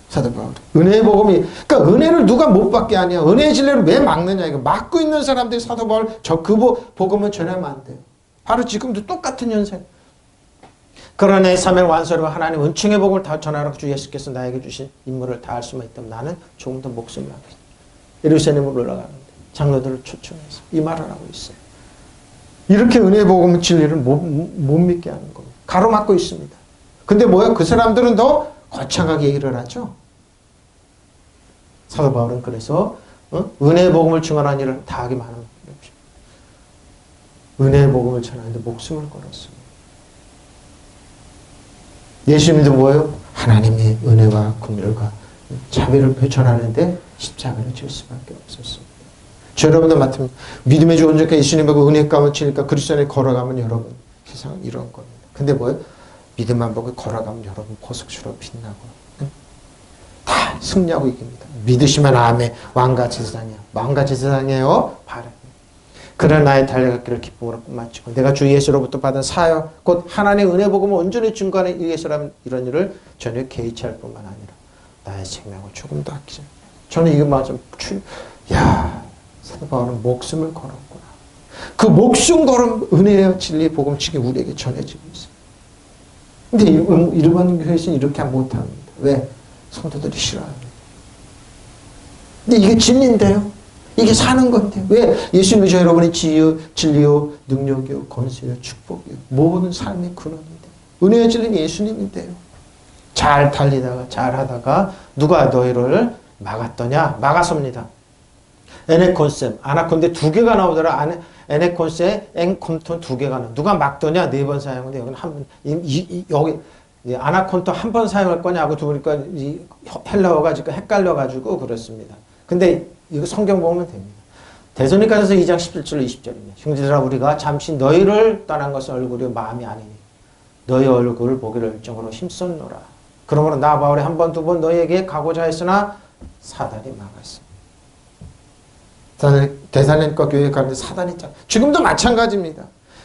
사도 바울이. 은혜의 복음이, 그러니까 은혜를 누가 못 받게 하냐? 은혜의 진리를 왜 막느냐? 이거 막고 있는 사람들이 사도 바울, 그 복음을 전하면 안 돼요. 바로 지금도 똑같은 현상. 그러나 이 사명 완소리와 하나님 은총의 복음을 다 전하라고 주 예수께서 나에게 주신 임무를 다할 수만 있다면 나는 조금 더 목숨을 아끼겠다. 예루살렘으로 올라가는데 장로들을 초청해서 이 말을 하고 있어요. 이렇게 은혜의 복음 진리를 못 믿게 하는 겁니다. 가로막고 있습니다. 근데 뭐야? 그 사람들은 더 거창하게 일을 하죠. 사도 바울은 그래서 은혜의 복음을 증언하는 일을 다 하기만 하는 것입니다. 은혜의 복음을 전하는데 목숨을 걸었습니다. 예수님도 뭐예요? 하나님의 은혜와 긍휼과 자비를 전하는데 십자가를 질 수밖에 없었습니다. 저 여러분도 맡으면 믿음의 주 온전케 예수님하고 은혜 가운데 치니까 그리스도 안에 걸어가면 여러분 세상은 이런 겁니다. 근데 뭐예요? 믿음만 보고 걸어가면 여러분 보석처럼 빛나고 다 승리하고 이깁니다. 믿으시면 아멘. 왕같이 세상이야. 왕같이 세상이에요. 바라. 그러나 나의 달려갔기를 기쁨으로 마치고 내가 주 예수로부터 받은 사역 곧 하나님의 은혜 복음을 온전히 증거하는 위해서라면 이런 일을 전혀 개의치 할 뿐만 아니라 나의 생명을 조금도 아끼지 않아요. 저는 이거 맞아. 야, 사도 바울은 목숨을 걸었구나. 그 목숨 걸은 은혜의 진리 복음 지금 우리에게 전해지고 있어요. 근데 일반 교회에서는 이렇게 못합니다. 왜? 성도들이 싫어합니다. 근데 이게 진리인데요. 이게 사는 건데 왜? 예수님이 저 여러분의 지혜요, 진리요, 능력이요, 권세요, 축복이요. 모든 삶의 근원인데 은혜의 진리는 예수님인데요. 잘 달리다가 잘하다가 누가 너희를 막았더냐? 막았습니다. 에네콘셈, 아나콘데 2개가 나오더라. 에네콘셈, 엔콤톤 2개가 나와. 누가 막더냐? 4번 사용하는데 여기는 한 번, 여기 아나콘토 한 번 사용할 거냐고 두니까 헬라어가 지금 헷갈려가지고 그렇습니다. 근데 이거 성경 보면 됩니다. 데살로니가서 2장 17절 20절입니다. 형제들아 우리가 잠시 너희를 떠난 것은 얼굴이 마음이 아니니 너희 얼굴을 보기를 열정으로 힘썼노라. 그러므로 나 바울이 한 번, 2번 너희에게 가고자 했으나 사단이 막았습니다. 데살로니가 교회에 가는데 사단이 있잖아요. 지금도 마찬가지입니다.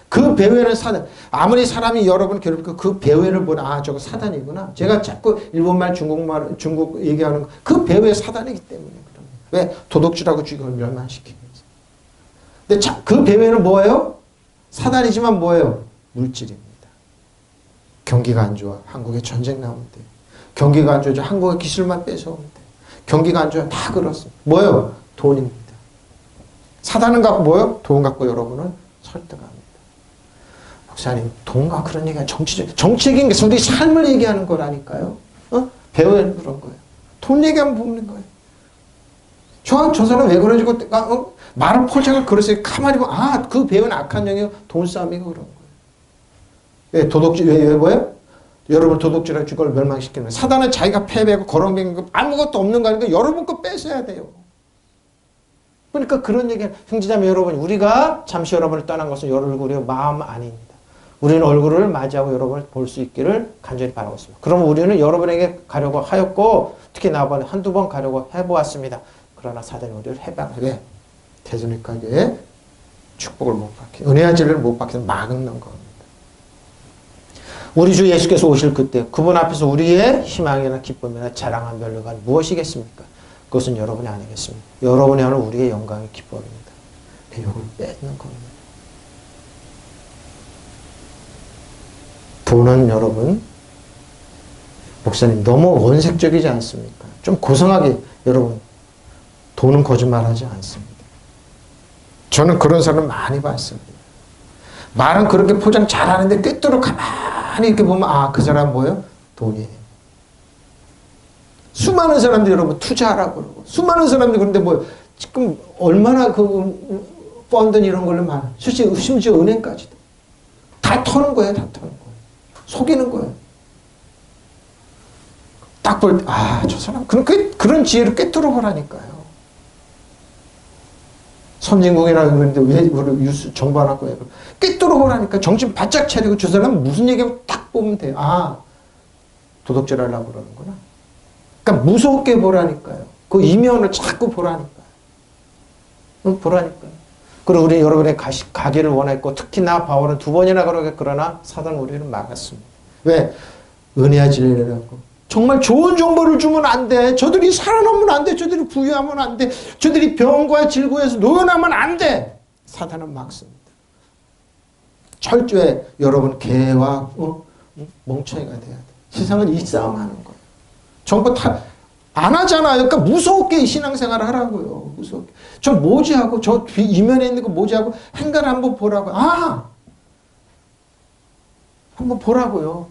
그 배후에는 사단. 아무리 사람이 여러분 괴롭히고 그 배후에를 보나 아 저거 사단이구나. 제가 자꾸 일본말, 중국말, 중국 얘기하는 그 배후에 사단이기 때문에 그럽니다. 왜? 도덕질하고 죽이고 멸망시키기 위해서. 근데 그 배후에는 뭐예요? 사단이지만 뭐예요? 물질입니다. 경기가 안 좋아. 한국에 전쟁 나오면 돼. 경기가 안 좋아. 한국의 기술만 뺏어오면 돼. 경기가 안 좋아. 다 그렇습니다. 뭐예요? 돈입니다. 사단은 갖고 뭐예요? 돈 갖고 여러분을 설득합니다. 목사님, 돈과 그런 얘기가 정치적인 게 우리 삶을 얘기하는 거라니까요. 배우에는 그런 거예요. 돈 얘기하면 보는 거예요. 저 사람 왜 그러지고 말을 폴짝을 그러세요. 가만히 보면 그 배우는 악한 영이요. 돈 싸움이고 그런 거예요. 왜 도덕질 왜 뭐예요? 여러분 도덕질할 주걸 멸망시키는 거예요. 사단은 자기가 패배하고 거렁뱅이고 아무것도 없는 거 아니까 여러분 거 뺏어야 돼요. 그러니까 그런 얘기 형제자매 여러분 우리가 잠시 여러분을 떠난 것은 얼굴이 마음 아닙니다. 우리는 얼굴을 맞이하고 여러분을 볼 수 있기를 간절히 바라고 있습니다. 그럼 우리는 여러분에게 가려고 하였고 특히 나번 한두 번 가려고 해보았습니다. 그러나 사단이 우리를 해방하게 데살로니가 교회에 축복을 못 받게 은혜의 진리를 못 받게 막는 겁니다. 우리 주 예수께서 오실 그때 그분 앞에서 우리의 희망이나 기쁨이나 자랑한 멸류관 무엇이겠습니까? 그것은 여러분이 아니겠습니까? 여러분이 하는 우리의 영광의 기쁨입니다. 이걸 뺏는 겁니다. 돈은 여러분 목사님 너무 원색적이지 않습니까? 좀 고상하게 여러분 돈은 거짓말하지 않습니다. 저는 그런 사람 많이 봤습니다. 말은 그렇게 포장 잘하는데 꿰뚫어 가만히 이렇게 보면 그 사람 뭐예요? 돈이에요. 수많은 사람들이 여러분 투자하라고 그러고 수많은 사람들이 그런데 뭐 지금 얼마나 그 펀드 이런 걸로 많아. 심지어 은행까지도 다 터는 거예요. 다 터는 거예요. 속이는 거예요. 딱 볼 때 저 사람 그런 지혜를 꿰뚫어 보라니까요. 선진국이나 그런데 왜 우리 뉴스 정보 안 갖고 꿰뚫어 보라니까 정신 바짝 차리고 저 사람 무슨 얘기하고 딱 보면 돼요. 도덕질 하려고 그러는구나. 그러니까 무섭게 보라니까요. 그 이면을 자꾸 보라니까요. 보라니까요. 그리고 우리 여러분의 가기를 원했고 특히 나 바울은 2번이나 그러게 그러나 사단 우리를 막았습니다. 왜? 은혜와 진리라고 정말 좋은 정보를 주면 안 돼. 저들이 살아남으면 안 돼. 저들이 부유하면 안 돼. 저들이 병과 질고에서 놓여나면 안 돼. 사단은 막습니다. 철저히 여러분 개와 멍청이가 돼야 돼. 세상은 이 싸움 하는 거예요. 정보 다 안 하잖아요. 그러니까 무섭게 신앙생활을 하라고요. 무섭게. 저 모지하고 저 이면에 있는 거 모지하고 행간을 한번 보라고요. 한번 보라고요.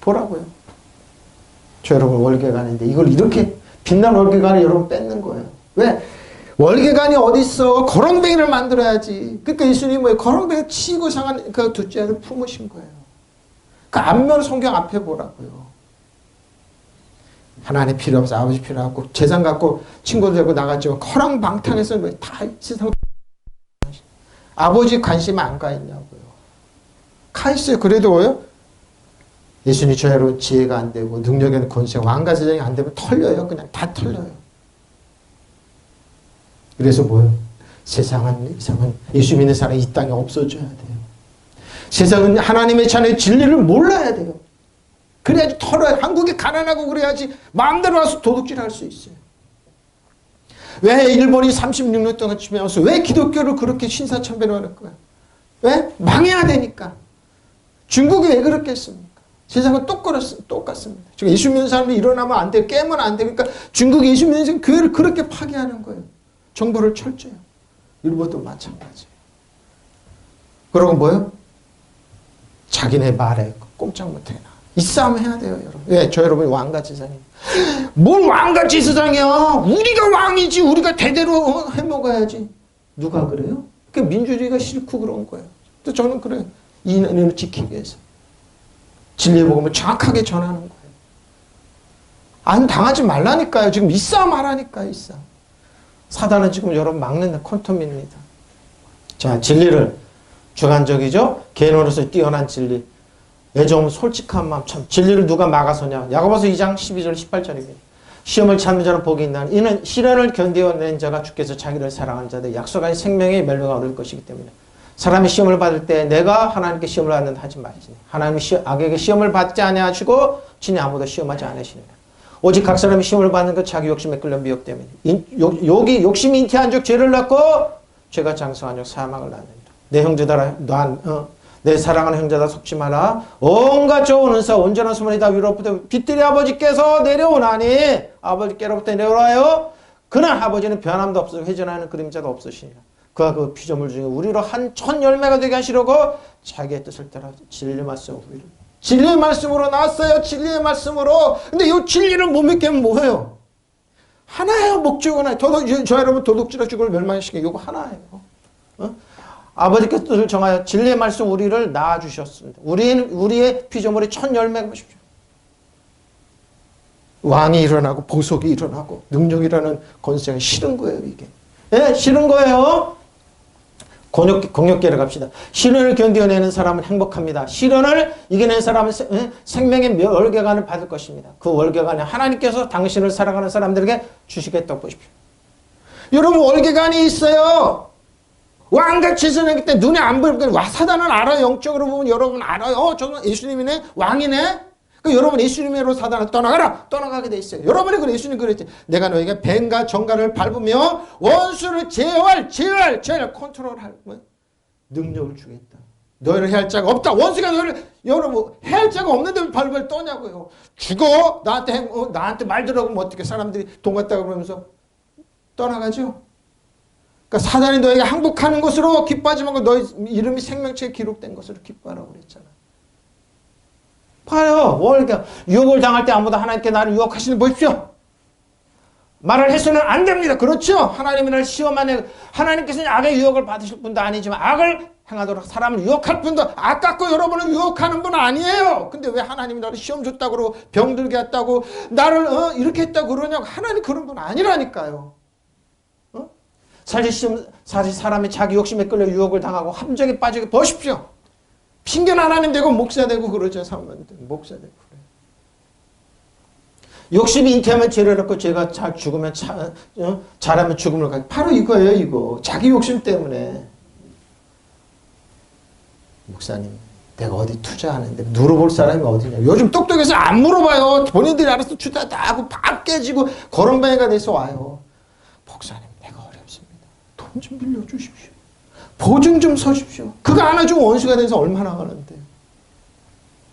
보라고요. 저 여러분 월계관인데 이걸 이렇게 빛난 월계관을 여러분 뺏는 거예요. 왜? 월계관이 어디 있어? 거렁뱅이를 만들어야지. 그러니까 예수님이 뭐예요? 거렁뱅이 치고 상한 그 둘째 아들 품으신 거예요. 그 앞면 성경 앞에 보라고요. 하나님 필요 없어. 아버지 필요 없고 재산 갖고 친구들 데리고 나갔지만 허랑방탕해서 다 세상 아버지 관심 안 가 있냐고요. 가 있어요. 그래도 뭐요? 예수님 저 여러분 지혜가 안 되고 능력에는 권세 왕가제정이 안 되면 털려요. 그냥 다 털려요. 그래서 뭐요? 세상은 이상은 예수 믿는 사람이 이 땅에 없어져야 돼요. 세상은 하나님의 자녀의 진리를 몰라야 돼요. 그래야지 털어야 한국이 가난하고 그래야지 마음대로 와서 도둑질할 수 있어요. 왜 일본이 36년 동안 지배하면서 왜 기독교를 그렇게 신사참배를 하는 거야? 왜? 망해야 되니까. 중국이 왜 그렇겠습니까? 세상은 똑같습니다. 지금 예수 믿는 사람이 일어나면 안 돼. 깨면 안 돼. 그러니까 중국이 예수 믿는 사람이 교회를 그렇게 파괴하는 거예요. 정보를 철저히. 일본도 마찬가지예요. 그러고 뭐요? 자기네 말에 꼼짝 못해. 이 싸움 해야 돼요, 여러분. 왜? 저 여러분이 왕가지상이에요. 뭘 왕가지상이야? 우리가 왕이지. 우리가 대대로 해먹어야지. 누가 그래요? 그 민주주의가 싫고 그런 거예요. 또 저는 그래요. 이인을 지키기 위해서. 진리의 복음을 정확하게 전하는 거예요. 안 당하지 말라니까요. 지금 이 싸움 하라니까요. 이 싸움. 사단은 지금 여러분 막는 콘텀입니다. 자, 진리를 주관적이죠. 개인으로서 뛰어난 진리. 애정 솔직한 마음. 참 진리를 누가 막아서냐. 야고보서 2장 12절 18절입니다. 시험을 참는 자는 복이 있나니 이는 시련을 견뎌낸 자가 주께서 자기를 사랑하는 자들 약속한 생명의 멸류관을 얻을 것이기 때문에. 사람이 시험을 받을 때 내가 하나님께 시험을 받는다 하지 말지. 하나님이 악에게 시험을 받지 아니하시고 진히 아무도 시험하지 않으시느니라. 오직 각 사람이 시험을 받는 것 자기 욕심에 끌려 미혹 때문에. 욕이 욕심이 잉태한 적 죄를 낳고 죄가 장성한 적 사망을 낳는다. 내 형제들아 내 사랑하는 형제다 속지 마라. 온갖 좋은 은사 온전한 소문이 다 위로부터 빛들이 아버지께서 내려오나니 아버지께로부터 내려와요. 그날 아버지는 변함도 없으고 회전하는 그림자도 없으시니라. 그가 그 피조물 중에 우리로 한 천 열매가 되게 하시려고 자기의 뜻을 따라 진리 말씀 우리를 진리의 말씀으로 나왔어요. 진리의 말씀으로. 근데 이 진리를 못 믿게 하면 뭐예요? 하나예요. 목적은 하나. 저 여러분 도둑질을 죽을 멸망시키는 이거 하나예요. 아버지께서 뜻을 정하여 진리의 말씀 우리를 낳아주셨습니다. 우리의 피조물이 천 열매가 보십시오. 왕이 일어나고 보석이 일어나고 능력이라는 권세가 싫은 거예요. 이게. 예, 싫은 거예요. 공역계를 갑시다. 시련을 견뎌내는 사람은 행복합니다. 시련을 이겨낸 사람은 생명의 월계관을 받을 것입니다. 그 월계관에 하나님께서 당신을 사랑하는 사람들에게 주시겠다고 보십시오. 여러분 월계관이 있어요. 왕같이 선하기 때문에 눈에 안 보이고 사단은 알아요. 영적으로 보면 여러분 알아요. 저는 예수님이네. 왕이네. 여러분 예수님으로 사단을 떠나가게 돼 있어요. 여러분이 그래. 예수님 그랬지. 내가 너에게 뱀과 정갈을 밟으며 원수를 제어할 컨트롤할 능력을 주겠다. 너희를 해할 자가 없다. 원수가 너희를 여러분 해할 자가 없는데 발발 떠냐고요. 죽어. 나한테 말 들어보면 어떻게 사람들이 돈 같다고 그러면서 떠나가죠. 그러니까 사단이 너에게 항복하는 것으로 기뻐하지 말고 너희 이름이 생명책에 기록된 것으로 기뻐하라고 그랬잖아. 봐요. 유혹을 당할 때 아무도 하나님께 나를 유혹하시는 보십시오. 말을 해서는 안 됩니다. 그렇죠? 하나님이 나를 시험하네. 하나님께서는 악의 유혹을 받으실 분도 아니지만 악을 행하도록 사람을 유혹할 분도 아깝고 여러분을 유혹하는 분 아니에요. 근데 왜 하나님이 나를 시험 줬다고 그러고 병들게 했다고 나를 이렇게 했다고 그러냐고. 하나님 그런 분 아니라니까요. 사실 사람이 자기 욕심에 끌려 유혹을 당하고 함정에 빠지게 보십시오. 핑계는 하나님 되고 목사 되고 그러죠. 목사 되고 그래요. 욕심이 잉태하면 죄를 낳고 죄가 죽으면 잘하면 죽음을 가게. 바로 이거예요. 이거 자기 욕심 때문에. 목사님 내가 어디 투자하는데 물어볼 사람이 어디냐. 요즘 똑똑해서 안 물어봐요. 본인들이 알아서 투자 다 하고 팍 깨지고 거렁뱅이가 돼서 와요. 목사님, 내가 어렵습니다. 돈 좀 빌려주십시오. 보증 좀 서십시오. 그거 하나 좀 원수가 돼서 얼마나 하는데.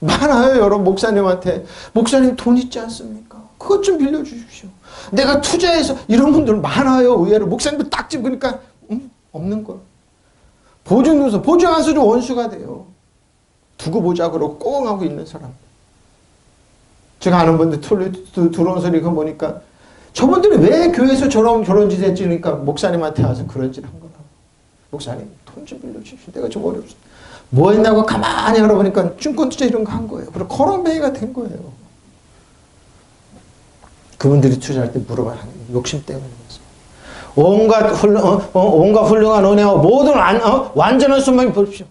많아요, 여러분. 목사님한테. 목사님 돈 있지 않습니까? 그것 좀 빌려주십시오. 내가 투자해서 이런 분들 많아요. 의외로 목사님도 딱 집으니까 없는 거야. 보증 좀 서. 보증 안 서도 원수가 돼요. 두고 보자 그러고 꽁 하고 있는 사람. 제가 아는 분들 들어온 소리 그거 보니까 저분들이 왜 교회에서 저런 짓 했지? 그러니까 목사님한테 와서 그런 짓 한 거라고. 목사님 돈 좀 빌려주십시오. 내가 좀 어렵습니다. 뭐 했냐고 가만히 알아보니까 증권 투자 이런 거 한 거예요. 그리고 거렁뱅이가 된 거예요. 그분들이 투자할 때 물어봐야 하는 욕심 때문인 것입니다. 온갖 훌륭한 은혜와 모든 완전한 소망이 보십시오.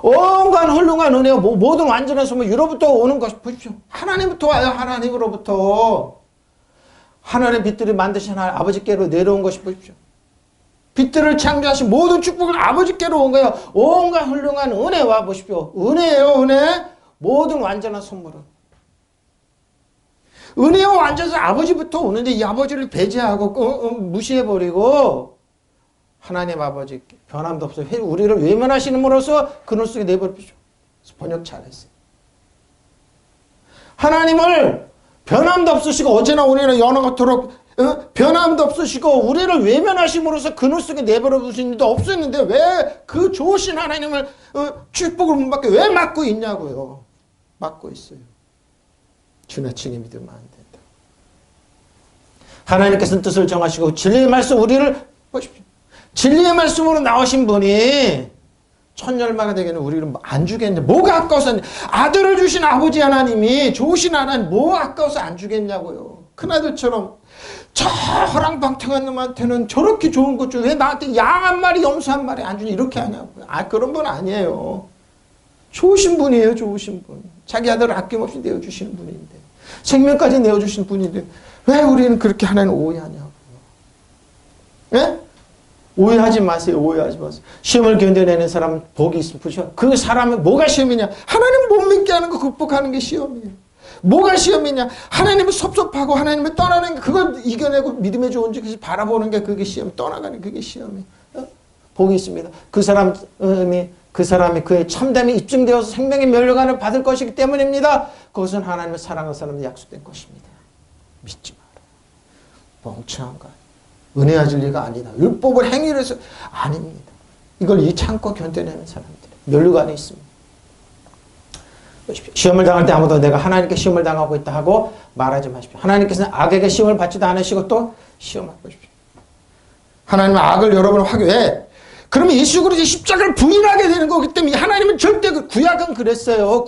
온갖 훌륭한 은혜와 모든 완전한 소망이 유로부터 오는 것이 보십시오. 하나님부터 와요. 하나님으로부터. 하늘의 빛들이 만드신 아버지께로 내려온 것이 보십시오. 빛들을 창조하신 모든 축복은 아버지께로 온 거예요. 온갖 훌륭한 은혜와 보십시오. 은혜예요, 은혜. 모든 완전한 선물은. 은혜와 완전한 아버지부터 오는데 이 아버지를 배제하고 무시해버리고 하나님 아버지 변함도 없어요. 우리를 외면하시는으로써 그늘 속에 내버려두죠. 번역 잘했어요. 하나님을 변함도 없으시고 어제나 오늘이나 영원토록 변함도 없으시고 우리를 외면하심으로써 그늘 속에 내버려 두신 일도 없었는데 왜 그 좋으신 하나님을 축복을 못 받게 왜 막고 있냐고요. 막고 있어요. 지나치게 믿으면 안 된다. 하나님께서는 뜻을 정하시고 진리의 말씀 우리를 보십시오. 진리의 말씀으로 나오신 분이 천열마가 되게는 우리를 안 주겠냐. 뭐가 아까워서 아들을 주신 아버지 하나님이 좋으신 하나님 뭐 아까워서 안 주겠냐고요. 큰아들처럼 저 허랑방탕한 놈한테는 저렇게 좋은 것 좀 왜 나한테 양 한 마리 염소 한 마리 안 주니 이렇게 하냐고요. 그런 분 아니에요. 좋으신 분이에요. 좋으신 분. 자기 아들을 아낌없이 내어주시는 분인데 생명까지 내어주신 분인데 왜 우리는 그렇게 하나님 오해하냐고요. 예? 오해하지 마세요. 오해하지 마세요. 시험을 견뎌내는 사람은 복이 있으면 그 사람은 뭐가 시험이냐. 하나님 못 믿게 하는 거 극복하는 게 시험이에요. 뭐가 시험이냐. 하나님을 섭섭하고 하나님을 떠나는 게 그걸 이겨내고 믿음의 좋은 것을 바라보는 게 그게 시험. 떠나가는 그게 시험이에요. 복이 있습니다. 그 사람이 그의 참됨이 입증되어서 생명의 멸류관을 받을 것이기 때문입니다. 그것은 하나님을 사랑하는 사람의 약속된 것입니다. 믿지 마라. 멍청한 거 은혜와 진리가 아니다. 율법을 행위를 해서 아닙니다. 이걸 이 참고 견뎌내는 사람들 멸류관에 있습니다. 시험을 당할 때 아무도 내가 하나님께 시험을 당하고 있다 하고 말하지 마십시오. 하나님께서는 악에게 시험을 받지도 않으시고 또 시험을 보십시오. 하나님은 악을 여러분 왜? 그러면 예수 그리스도의 십자가를 부인하게 되는 거기 때문에 하나님은 절대 구약은 그랬어요.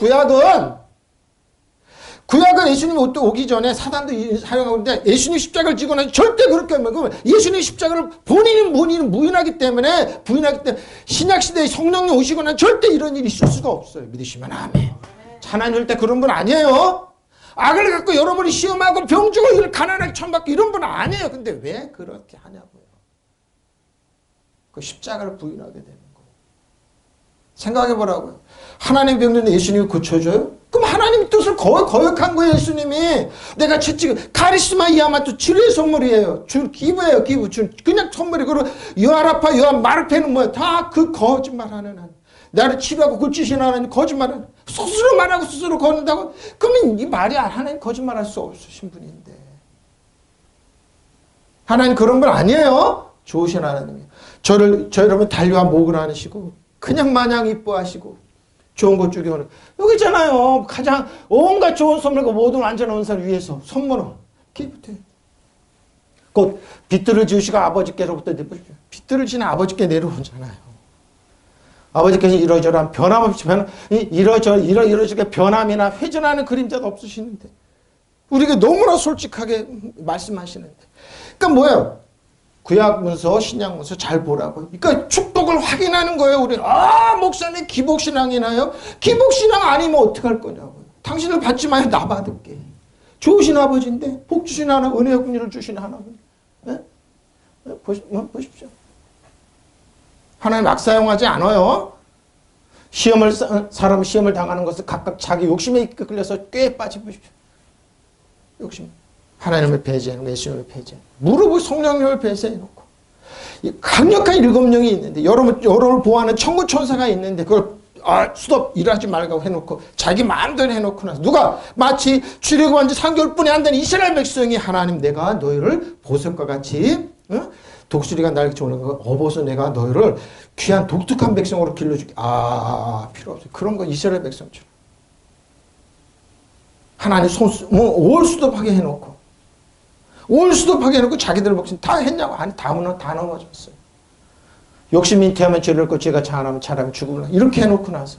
구약은 예수님이 오기 전에 사단도 사용하고 있는데 예수님 십자가를 지고 나서 절대 그렇게 하면 예수님 십자가를 본인은 부인하기 때문에 신약시대에 성령이 오시고 나서 절대 이런 일이 있을 수가 없어요. 믿으시면 아멘. 하나님 절대 그런 분 아니에요. 악을 갖고 여러분이 시험하고 병주고 가난하게 처음받고 이런 분 아니에요. 근데 왜 그렇게 하냐고요. 그 십자가를 부인하게 되는 거예요. 생각해보라고요. 하나님 병든데 예수님이 고쳐줘요? 그럼 하나님 뜻을 거역한 거예요. 예수님이. 내가 채찍 카리스마 이야마토 치료의 선물이에요. 기부예요. 기부. 그냥 선물이. 그리고 요아라파 요한 마르페는 뭐야. 다 그 거짓말하는 하나님. 나를 치료하고 고치시는 하나님 거짓말하는 스스로 말하고 스스로 거는다고? 그러면 이 말이 하나님 거짓말할 수 없으신 분인데. 하나님 그런 분 아니에요. 좋으신 하나님이에요. 저 여러분 달려와 목을 안으시고 그냥 마냥 이뻐하시고 좋은 것 주기 원해. 여기 있잖아요. 가장 온갖 좋은 선물과 모든 완전한 은사를 위해서 선물은 기부터 곧 빛들을 지으시고 아버지께로부터 내보십시오. 빛들을 지는 아버지께 내려오잖아요. 아버지께서 이러저러한 변함없이 이러저렇게 변함이나 회전하는 그림자도 없으시는데 우리가 너무나 솔직하게 말씀하시는데 그러니까 뭐예요? 구약문서 신약문서 잘 보라고. 그러니까 축복을 확인하는 거예요. 우리는 목사님 기복신앙이나요? 기복신앙 아니면 어떡할 거냐고요. 당신을 받지 마요. 나 받을게. 좋으신 아버지인데 복 주신 하나님, 은혜의 긍휼을 주신 하나님. 네? 보십시오. 하나님 막 사용하지 않아요. 사람 시험을 당하는 것은 각각 자기 욕심에 끌려서 꽤 빠져보십시오. 욕심. 하나님을 배제하는, 예수님을 배제하는. 무릎을 성령님을 배제해놓고. 강력한 일곱 영이 있는데, 여러분을 보호하는 천군 천사가 있는데, 그걸, 스톱, 일하지 말라고 해놓고, 자기 마음대로 해놓고 나서, 누가 마치 출애굽한 지 3개월뿐이 안 된 이스라엘 백성이 하나님 내가 너희를 보석과 같이, 독수리가 날 좋은 거, 업어서 내가 너희를 귀한 독특한 백성으로 길러줄게. 필요 없어요. 그런 거 이스라엘 백성처럼. 하나님 올수도하게 해놓고, 올수도하게 해놓고 자기들 목숨 다 했냐고. 아니, 다 넘어졌어요. 욕심이 잉태하면 죄를 고 죄가 자라면 죽음을. 이렇게 해놓고 나서.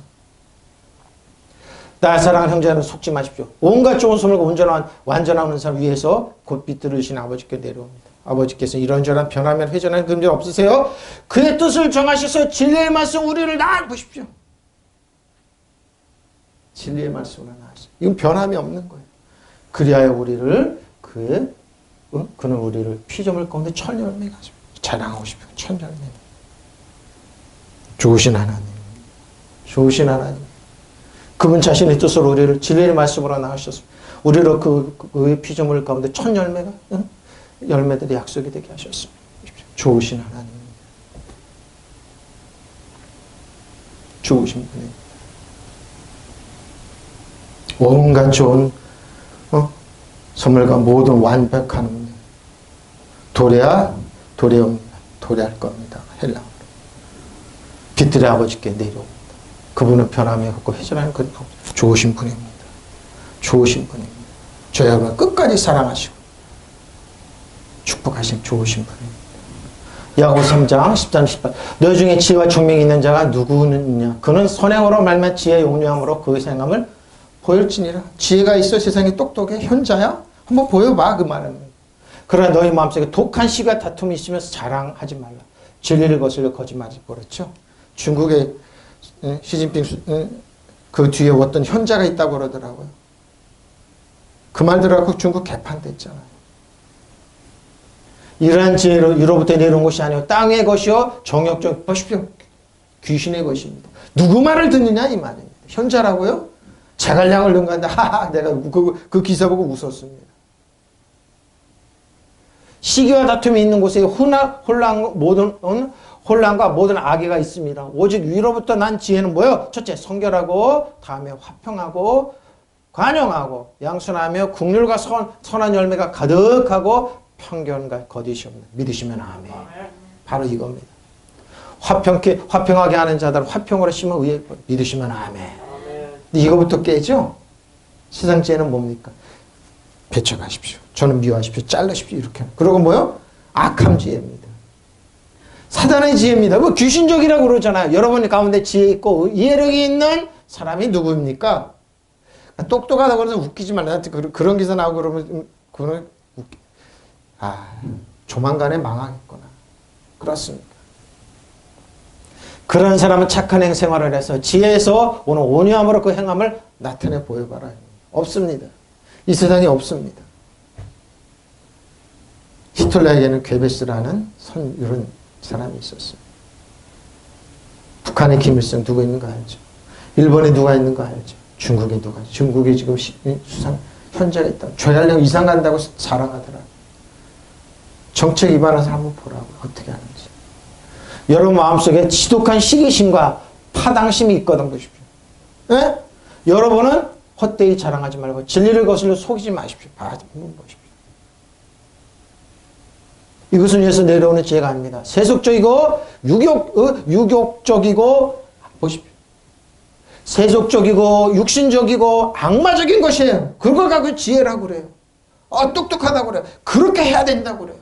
나 사랑하는 형제는 속지 마십시오. 온갖 좋은 소물과 완전한 사람 위해서 곧 빛들으신 아버지께 내려옵니다. 아버지께서 이런저런 변하면 회전하는 그런 일 없으세요? 그의 뜻을 정하셔서 진리의 말씀 우리를 낳아보십시오. 진리의 말씀으로 낳으시오. 이건 변함이 없는 거예요. 그리하여 우리를 그는 우리를 피조물 가운데 천열매가 자랑하고 싶어요. 천열매. 좋으신 하나님. 좋으신 하나님. 그분 자신의 뜻으로 우리를 진리의 말씀으로 낳으셨습니다. 우리로 그의 피조물 가운데 천열매가 열매들이 약속이 되게 하셨습니다. 좋으신 하나님. 좋으신 분입니다. 온갖 좋은 선물과 모든 완벽한 은혜. 도래할 겁니다. 헬라어로. 빛들의 아버지께 내려옵니다. 그분은 변함이 없고 회전하는 그 좋으신 분입니다. 좋으신 분입니다. 저희 여러분 끝까지 사랑하시고 축복하신 좋으신 분입니다. 야고보 3장 13, 18 너희 중에 지혜와 총명이 있는 자가 누구느냐 그는 선행으로 말미암아 지혜의 용료함으로 그의 행함을 보일지니라. 지혜가 있어 세상에 똑똑해? 현자야? 한번 보여봐 그 말은. 그러나 너희 마음속에 독한 시가 다툼이 있으면서 자랑하지 말라. 진리를 거슬려 거짓말하지. 그렇죠? 중국의 시진핑 그 뒤에 어떤 현자가 있다고 그러더라고요. 그 말 들어갖고 중국 개판됐잖아요. 이러한 지혜로 위로부터 내려온 것이 아니요 땅의 것이요 정욕적 보십시오. 귀신의 것입니다. 누구 말을 듣느냐 이 말입니다. 현자라고요? 자갈량을 능가한다. 하하 내가 그 기사 보고 웃었습니다. 시기와 다툼이 있는 곳에 혼란과 모든 악의가 있습니다. 오직 위로부터 난 지혜는 뭐요? 첫째 성결하고 다음에 화평하고 관용하고 양순하며 국률과 선한 열매가 가득하고 편견과 거짓이 없는 믿으시면 아멘. 바로 이겁니다. 화평하게 하는 자들 화평으로 심어 의에 믿으시면 아멘. 근데 이거부터 깨죠? 세상 지혜는 뭡니까? 배척하십시오. 저는 미워하십시오. 잘라십시오. 이렇게. 그리고 뭐요? 악함 지혜입니다. 사단의 지혜입니다. 뭐 귀신적이라고 그러잖아요. 여러분 가운데 지혜 있고 이해력이 있는 사람이 누구입니까? 똑똑하다고 그래서 웃기지 말라. 나한테 그런 기사 나오고 그러면 그거는 조만간에 망하겠구나. 그렇습니다. 그런 사람은 착한 생활을 해서 지혜에서 오는 온유함으로 그 행함을 나타내 보여봐라. 없습니다. 이 세상에 없습니다. 히틀러에게는 괴베스라는 이런 사람이 있었어요. 북한에 김일성 누가 있는가 알죠? 일본에 누가 있는가 알죠? 중국에 누가 있죠? 중국에 지금 수상 현재가 있다. 죄할령 이상 간다고 자랑하더라고요. 정책 위반한 사람 한번 보라고요. 어떻게 하는지. 여러분 마음속에 지독한 시기심과 파당심이 있거든 보십시오. 예? 여러분은 헛되이 자랑하지 말고 진리를 거슬러 속이지 마십시오. 보십시오. 이것은 위에서 내려오는 지혜가 아닙니다. 세속적이고 유욕적이고 보십시오. 세속적이고 육신적이고 악마적인 것이에요. 그걸 갖고 지혜라고 그래요. 똑똑하다고 그래요. 그렇게 해야 된다고 그래요.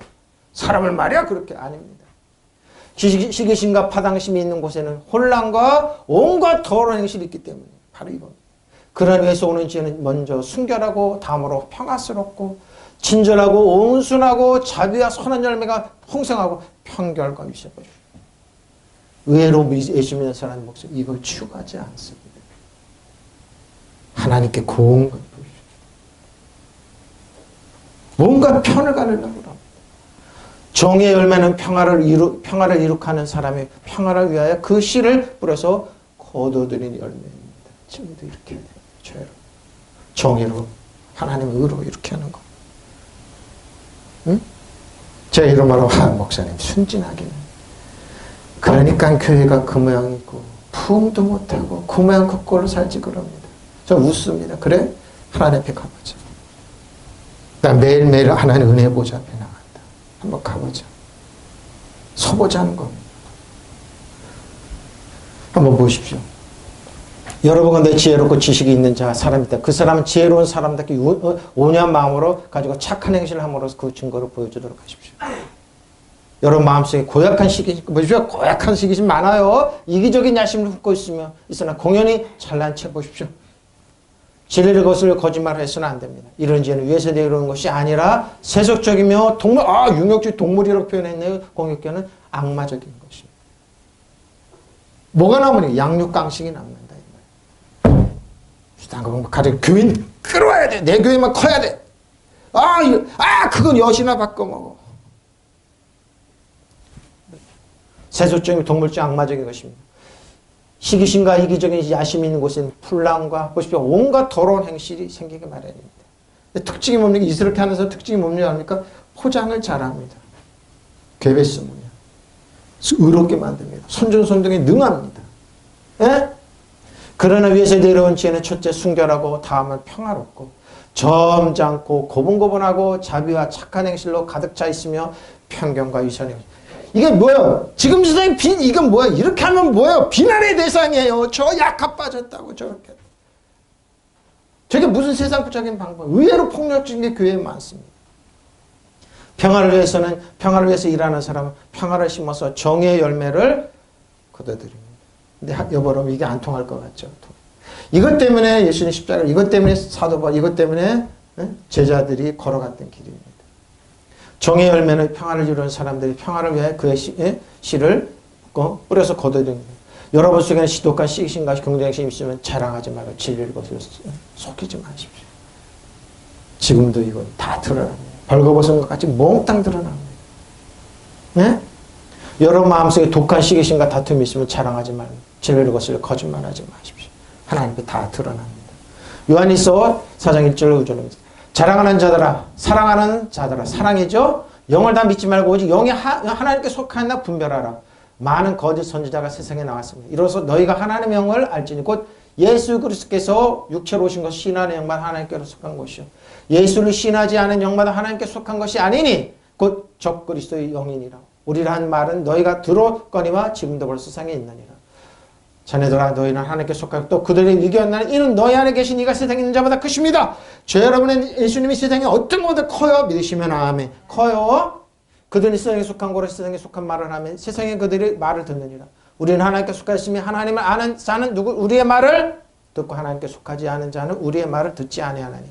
사람을 말이야 그렇게 아닙니다. 시기심과 파당심이 있는 곳에는 혼란과 온갖 더러운 행실이 있기 때문에 바로 이겁니다. 그런 위에서 오는 지혜는 먼저 순결하고 다음으로 평화스럽고 친절하고 온순하고 자비와 선한 열매가 풍성하고 편결과 위시해 보십시오. 의외로 예수 믿는 사람의 목소리 이걸 추구하지 않습니다. 하나님께 고운 것 보십시오. 뭔가 편을 가르려고 합니다. 정의의 열매는 평화를 이룩하는 사람이 평화를 위하여 그 씨를 뿌려서 얻어들인 열매입니다. 지금도 이렇게 해야 돼요. 죄로, 정의로, 하나님의 의로 이렇게 하는 거. 응? 제가 이런 말로 목사님 순진하기는. 그러니까 교회가 그 모양이고 부흥도 못하고 그 모양 그 꼴로 살지 그럽니다. 저 웃습니다. 그래? 하나님 앞에 가보자. 나 매일매일 하나님 은혜 보좌 앞에 나간다. 한번 가보자. 서보자는 겁니다. 한번 보십시오. 여러분 근데 지혜롭고 지식이 있는 자 사람이 있다. 그 사람은 지혜로운 사람답게 온유한 마음으로 가지고 착한 행실을 함으로써 그 증거를 보여주도록 하십시오. 여러분 마음속에 고약한 시기심, 보십시오. 고약한 시기심 많아요. 이기적인 야심을 품고 있으나 공연히 잘난 체 보십시오. 진리를 거슬려 거짓말을 해서는 안 됩니다. 이런 지혜는 위에서 내려오는 것이 아니라 세속적이며 융욕주의 동물이라고 표현했네요. 공격교는 악마적인 것입니다. 뭐가 남으니? 양육강식이 남는다. 가족 교인 끌어와야 돼. 내 교회만 커야 돼. 그건 여시나 바꿔 먹어. 세속적인 동물적 악마적인 것입니다. 시기심과 이기적인 야심이 있는 곳에는 풍랑과 보십시오. 온갖 더러운 행실이 생기게 마련입니다. 특징이 뭡니까? 이스라엘 하면서 특징이 뭡니까? 포장을 잘합니다. 괴배스무냐. 의롭게 만듭니다. 손전손등에 능합니다. 예? 그러나 위에서 내려온 지혜는 첫째 순결하고 다음은 평화롭고 점잖고 고분고분하고 자비와 착한 행실로 가득 차 있으며 편견과 위선이 이게 뭐예요? 지금 세상에 이건 뭐야? 이렇게 하면 뭐예요? 비난의 대상이에요. 저 약합 빠졌다고 저렇게. 저게 무슨 세상적인 방법? 의외로 폭력적인 게 교회에 많습니다. 평화를 위해서 일하는 사람은 평화를 심어서 정의의 열매를 거둬들입니다. 근데 여러분 이게 안 통할 것 같죠? 이것 때문에 예수님 십자가, 이것 때문에 사도 바울, 이것 때문에 제자들이 걸어갔던 길입니다. 정의 열매는 평화를 이루는 사람들이 평화를 위해 그의 씨를 뿌려서 거둬들입니다. 여러분 속에는 시독과 시기심과 경쟁심이 있으면 자랑하지 말고 진리를 거슬러 속이지 마십시오. 지금도 이건 다 드러납니다. 벌거벗은 것 같이 몽땅 드러납니다. 네? 여러분 마음속에 독한 시기심과 다툼이 있으면 자랑하지 말고 진리를 거슬러 거짓말하지 마십시오. 하나님께 다 드러납니다. 요한일서 4장 1절로 5절입니다. 자랑하는 자들아, 사랑하는 자들아, 사랑이죠. 영을 다 믿지 말고 오직 영이 하나님께 속하였나 분별하라. 많은 거짓 선지자가 세상에 나왔습니다. 이로써 너희가 하나님의 영을 알지니 곧 예수 그리스도께서 육체로 오신 것이 신하는 영만 하나님께 속한 것이요 예수를 신하지 않은 영마다 하나님께 속한 것이 아니니 곧 적그리스도의 영이니라. 우리라 한 말은 너희가 들었거니와 지금도 벌써 세상에 있느니라. 자네들아 너희는 하나님께 속하고 또 그들의 위기였나니 이는 너희 안에 계신 이가 세상에 있는 자보다 크십니다. 죄 여러분의 예수님이 세상에 어떤 것보다 커요. 믿으시면 아멘. 커요. 그들이 세상에 속한 거로 세상에 속한 말을 하면 세상에 그들이 말을 듣느니라. 우리는 하나님께 속하였으니 하나님을 아는 자는 누구? 우리의 말을 듣고 하나님께 속하지 않은 자는 우리의 말을 듣지 아니하나니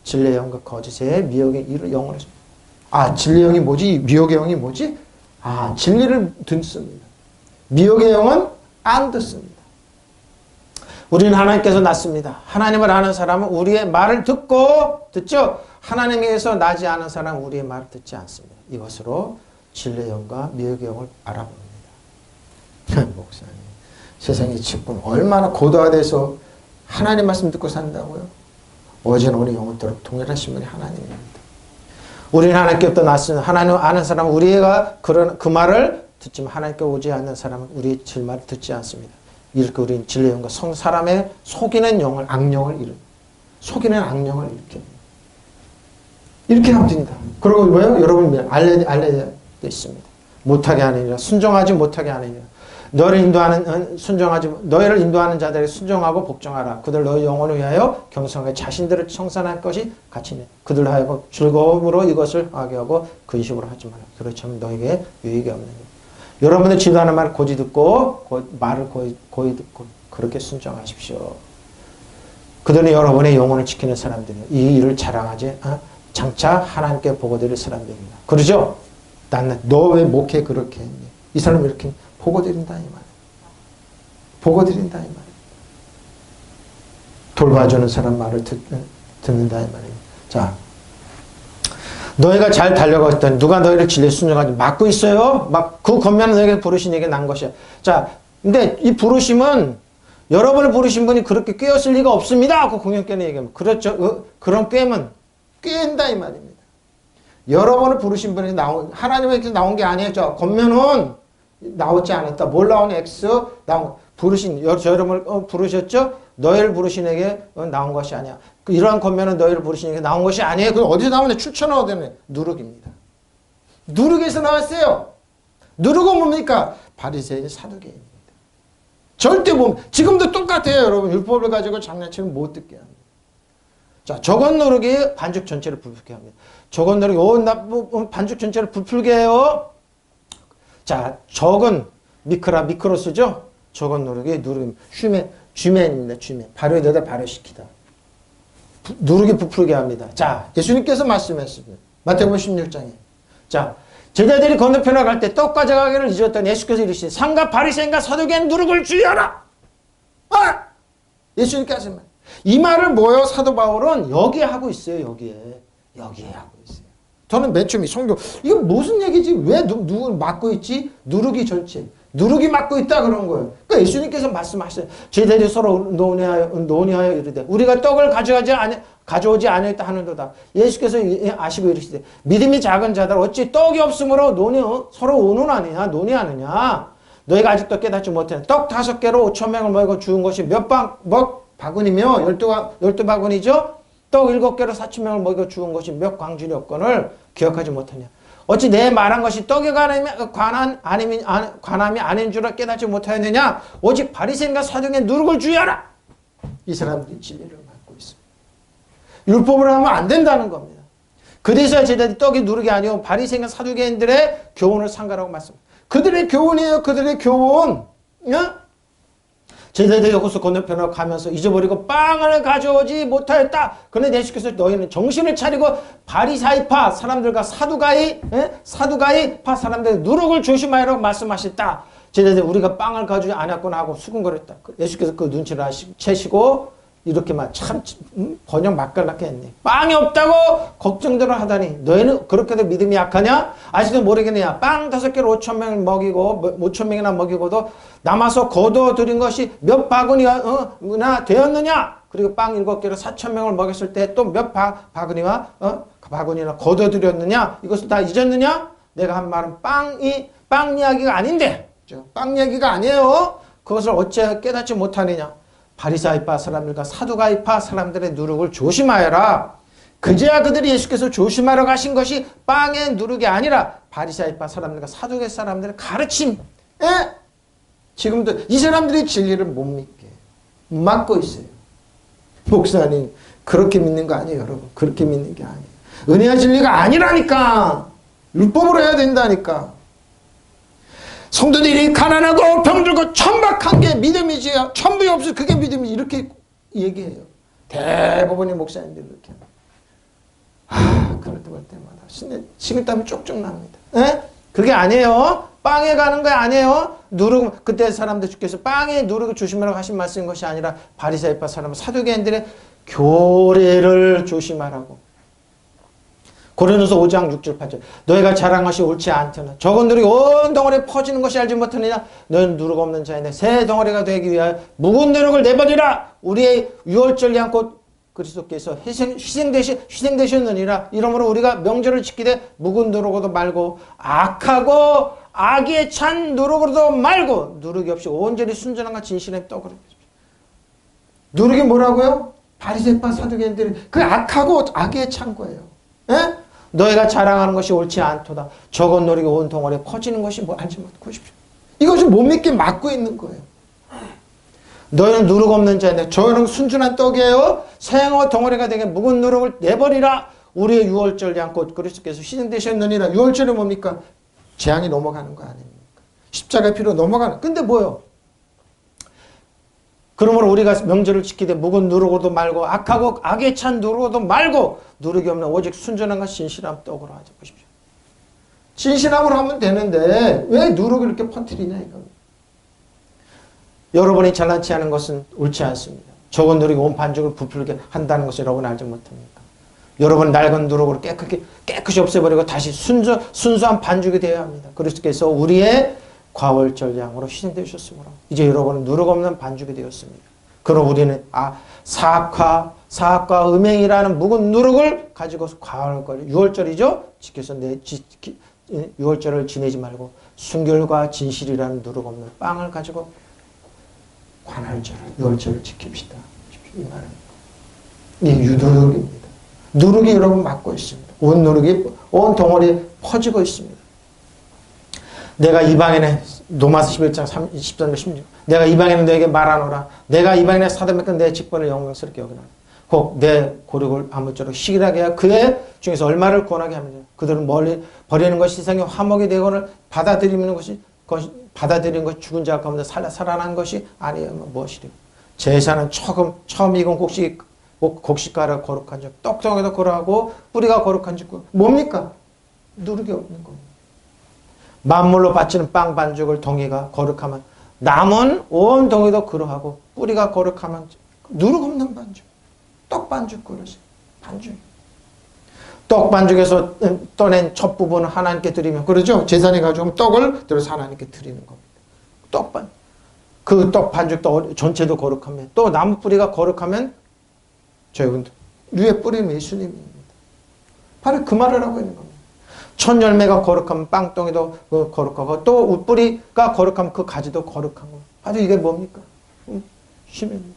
진리의 영과 거짓의 미혹의 영을 진리의 영이 뭐지? 미혹의 영이 뭐지? 진리를 듣습니다. 미혹의 영은 안 듣습니다. 우리는 하나님께서 낳습니다. 하나님을 아는 사람은 우리의 말을 듣죠. 하나님에게서 나지 않은 사람은 우리의 말을 듣지 않습니다. 이것으로 진리의 영과 미혹의 영을 알아봅니다. 목사님, 세상의 직분 얼마나 고도화돼서 하나님 말씀 듣고 산다고요? 어제는 오늘 영원토록 동일하신 분이 하나님입니다. 우리는 하나님께부터 났으니 하나님 아는 사람은 우리가 그 말을 듣지만 하나님께 오지 않는 사람은 우리의 질말을 듣지 않습니다. 이렇게 우리는 진리의 영과 사람의 속이는 영을, 속이는 악령을 이렇게 하면 됩니다. 그리고 뭐예요? 여러분 알려야 있습니다. 못하게 하느니라. 순종하지 못하게 하느니라. 너희를 인도하는 자들에게 순종하고 복종하라. 그들 너희 영혼을 위하여 경성하게 자신들을 청산할 것이 가치니 그들 하여 즐거움으로 이것을 하게 하고 근심으로 하지 마라. 그렇지 않으면 너에게 유익이 없느니라. 여러분들 지도하는 말을 고지 듣고 말을 고이 듣고 그렇게 순종하십시오. 그들은 여러분의 영혼을 지키는 사람들이에요. 이 일을 자랑하지 장차 하나님께 보고드릴 사람들입니다. 그러죠? 너 왜 목회 그렇게 했니? 이 사람 이렇게 보고드린다 이 말이에요. 보고드린다 이 말이에요. 돌봐주는 사람 말을 듣는다 이 말이에요. 자, 너희가 잘 달려갔더니 누가 너희를 진리에 순종하지 막고 있어요. 막 그 권면은 너에게 부르신 얘기 난 것이야. 자, 근데 이 부르심은 여러분을 부르신 분이 그렇게 꾀었을 리가 없습니다 하고 공연께는 얘기하면 그렇죠. 그런 꾀면 꾀인다 이 말입니다. 여러분을 부르신 분이 하나님에게서 나온 게 아니에요. 저 겉면은 나오지 않았다. 뭘 나오냐? X 여러분을 부르셨죠? 너희를 부르신 에게 나온 것이 아니야. 이러한 겉면은 너희를 부르신 에게 나온 것이 아니에요. 그럼 어디서 나오냐? 출처는 어디서 나오냐? 누룩입니다. 누룩에서 나왔어요. 누룩은 뭡니까? 바리새인 사두개인입니다. 절대 지금도 똑같아요. 여러분 율법을 가지고 장난치면 못 듣게 합니다. 자, 저건 누룩이 반죽 전체를 불풀게 합니다. 저건 누룩이 반죽 전체를 불풀게 해요. 자, 적은 미크로스죠? 저건 누룩이 쥐맨입니다. 쥐맨. 발효에다 발효시키다. 누룩이 부풀게 합니다. 자, 예수님께서 말씀했습니다. 마태복음 16장에. 자, 제자들이 건너편에 갈 때 떡 가져가기를 잊었더니 예수께서 이르시되 상과 바리새인과 사두개인 누룩을 주의하라. 예수님께서 말. 이 말을 뭐요? 사도 바울은 여기에 하고 있어요. 여기에 하고 있어요. 저는 맨 처음에 성경 이거 무슨 얘기지? 왜 누구 맡고 있지? 누룩이 전체. 누룩이 맡고 있다 그런 거예요. 그러니까 예수님께서 말씀하셨어요. 제자들이 서로 논의하여 이르되 우리가 떡을 가져오지 아니했다 하는도다. 예수께서 아시고 이르시되 믿음이 작은 자들 어찌 떡이 없으므로 서로 논의하느냐. 너희가 아직도 깨닫지 못하냐. 떡 5개로 5,000명을 먹이고 죽은 것이 몇 바구니며 12바구니죠. 떡 7개로 4,000명을 먹이고 죽은 것이 몇 광주력건을 기억하지 못하냐. 어찌 내 말한 것이 떡에 관함이 아닌 줄을 깨닫지 못하였느냐. 오직 바리새인과 사두개인 누룩을 주의하라. 이 사람들이 진리를 맡고 있습니다. 율법을 하면 안 된다는 겁니다. 그래서 제자들이 떡이 누룩이 아니고 바리새인과 사두개인들의 교훈을 삼가라고 말씀합니다. 그들의 교훈이에요. 그들의 교훈. 제자들이 여기서 건너편으로 가면서 잊어버리고 빵을 가져오지 못하였다. 그런데 예수께서 너희는 정신을 차리고 바리사이파 사람들과 사두가이파 사람들의 누룩을 조심하라고 말씀하셨다. 제자들이 우리가 빵을 가져오지 않았구나 하고 수군거렸다. 예수께서 그 눈치를 채시고 이렇게 참 번역 맛깔나게 했네. 빵이 없다고 걱정들을 하다니 너희는 그렇게도 믿음이 약하냐? 아직도 모르겠느냐? 빵 5개로 5,000명을 먹이고 5,000명이나 먹이고도 남아서 거둬들인 것이 몇 바구니나 되었느냐? 그리고 빵 7개로 4,000명을 먹였을 때 또 몇 바구니나 거둬들였느냐? 이것을 다 잊었느냐? 내가 한 말은 빵 이야기가 아닌데 빵 이야기가 아니에요. 그것을 어째 깨닫지 못하느냐? 바리사이파 사람들과 사두가이파 사람들의 누룩을 조심하여라. 그제야 그들이 예수께서 조심하러 가신 것이 빵의 누룩이 아니라 바리사이파 사람들과 사두개 사람들의 가르침. 지금도 이 사람들이 진리를 못 믿게 막고 있어요. 목사님 그렇게 믿는 거 아니에요. 여러분 그렇게 믿는 게 아니에요. 은혜의 진리가 아니라니까. 율법으로 해야 된다니까. 성도들이 가난하고 병들고 천박한 게 믿음이지 천부이 없어 그게 믿음이지 이렇게 얘기해요. 대부분의 목사님들이 이렇게 그럴 때마다 식은땀이 쪽쪽 납니다. 그게 아니에요. 빵에 가는 거 아니에요. 누룩 그때 사람들 주께서 빵에 누룩을 조심하라고 하신 말씀인 것이 아니라 바리새파 사람 사두개인들의 교례를 조심하라고. 고린도서 5장 6절 8절 너희가 자랑한 것이 옳지 않더나 적은 누룩이 온 덩어리에 퍼지는 것이 알지 못하느냐. 너희는 누룩 없는 자인데 새 덩어리가 되기 위하여 묵은 누룩을 내버리라. 우리의 유월절 양꽃 그리스도께서 희생되셨느니라. 이러므로 우리가 명절을 지키되 묵은 누룩으로도 말고 악하고 악에 찬 누룩으로도 말고 누룩이 없이 온전히 순전함과 진실의 떡으로. 누룩이 뭐라고요? 바리새파 사두개인들이 그 악하고 악에 찬 거예요. 너희가 자랑하는 것이 옳지 않도다. 적은 누룩이 온 덩어리에 퍼지는 것이 뭐 알지 못하고 싶죠. 이것을 못 믿게 막고 있는 거예요. 너희는 누룩 없는 자인데 저희는 순전한 떡이에요. 새행어 덩어리가 되게 묵은 누룩을 내버리라. 우리의 유월절 양꽃 그리스도께서 희생되셨느니라. 유월절은 뭡니까? 재앙이 넘어가는 거 아닙니까? 십자가의 피로 넘어가는. 근데 뭐요? 그러므로 우리가 명절을 지키되 묵은 누룩으로도 말고 악하고 악에 찬 누룩으로도 말고 누룩이 없는 오직 순전함과 진실함 떡으로 하자. 보십시오. 진실함으로 하면 되는데 왜 누룩을 이렇게 퍼뜨리냐 이겁니다. 여러분이 잘난치 하는 것은 옳지 않습니다. 적은 누룩이 온 반죽을 부풀게 한다는 것을 여러분 알지 못합니까? 여러분 낡은 누룩으로 깨끗이 없애버리고 다시 순수한 반죽이 되어야 합니다. 그리스도께서 우리의 과월절 양으로 희생되셨으므로 이제 여러분은 누룩 없는 반죽이 되었습니다. 그럼 우리는 사악과 음행이라는 묵은 누룩을 가지고 과월절 6월절이죠. 지켜서 6월절을 지내지 말고 순결과 진실이라는 누룩 없는 빵을 가지고 관할절 6월절을 지킵시다. 이 말은 이게 유누룩입니다. 누룩이 여러분 막고 있습니다. 온 누룩이 온 덩어리에 퍼지고 있습니다. 내가 이방인의 로마서 11장 13절 16 내가 이방인은 너에게 말하노라. 내가 이방인의 사도맺건 내 직분을 영광스럽게 여기노라. 곧 내 고륙을 아무쪼록 시기하게 하여 그의 중에서 얼마를 구원하게 하느냐. 그들은 멀리 버리는 것이 세상의 화목이 되거늘 받아들이는 것이 죽은 자 가운데 살아난 것이 아니하면 무엇이리요. 제사는 처음 익은 곡식가루 거룩한 적 떡덩이도 거룩하고 뿌리가 거룩한 적 뭡니까? 누룩이 없는 겁니다. 만물로 바치는 빵 반죽을 동이가 거룩하면 남은 온 동이도 그러하고 뿌리가 거룩하면 누룩 없는 반죽 떡 반죽 그릇이 반죽 떡 반죽에서 떠낸 첫 부분을 하나님께 드리면 그러죠. 제사에 가지고 떡을 들어서 하나님께 드리는 겁니다. 떡반 그 떡 반죽도 전체도 거룩하면 또 나무 뿌리가 거룩하면 저희 위에 뿌리는 예수님입니다. 바로 그 말을 하고 있는 겁니다. 첫 열매가 거룩하면 빵덩이도 거룩하고 또 뿌리가 거룩하면 그 가지도 거룩한 거. 아주 이게 뭡니까? 힘입니다.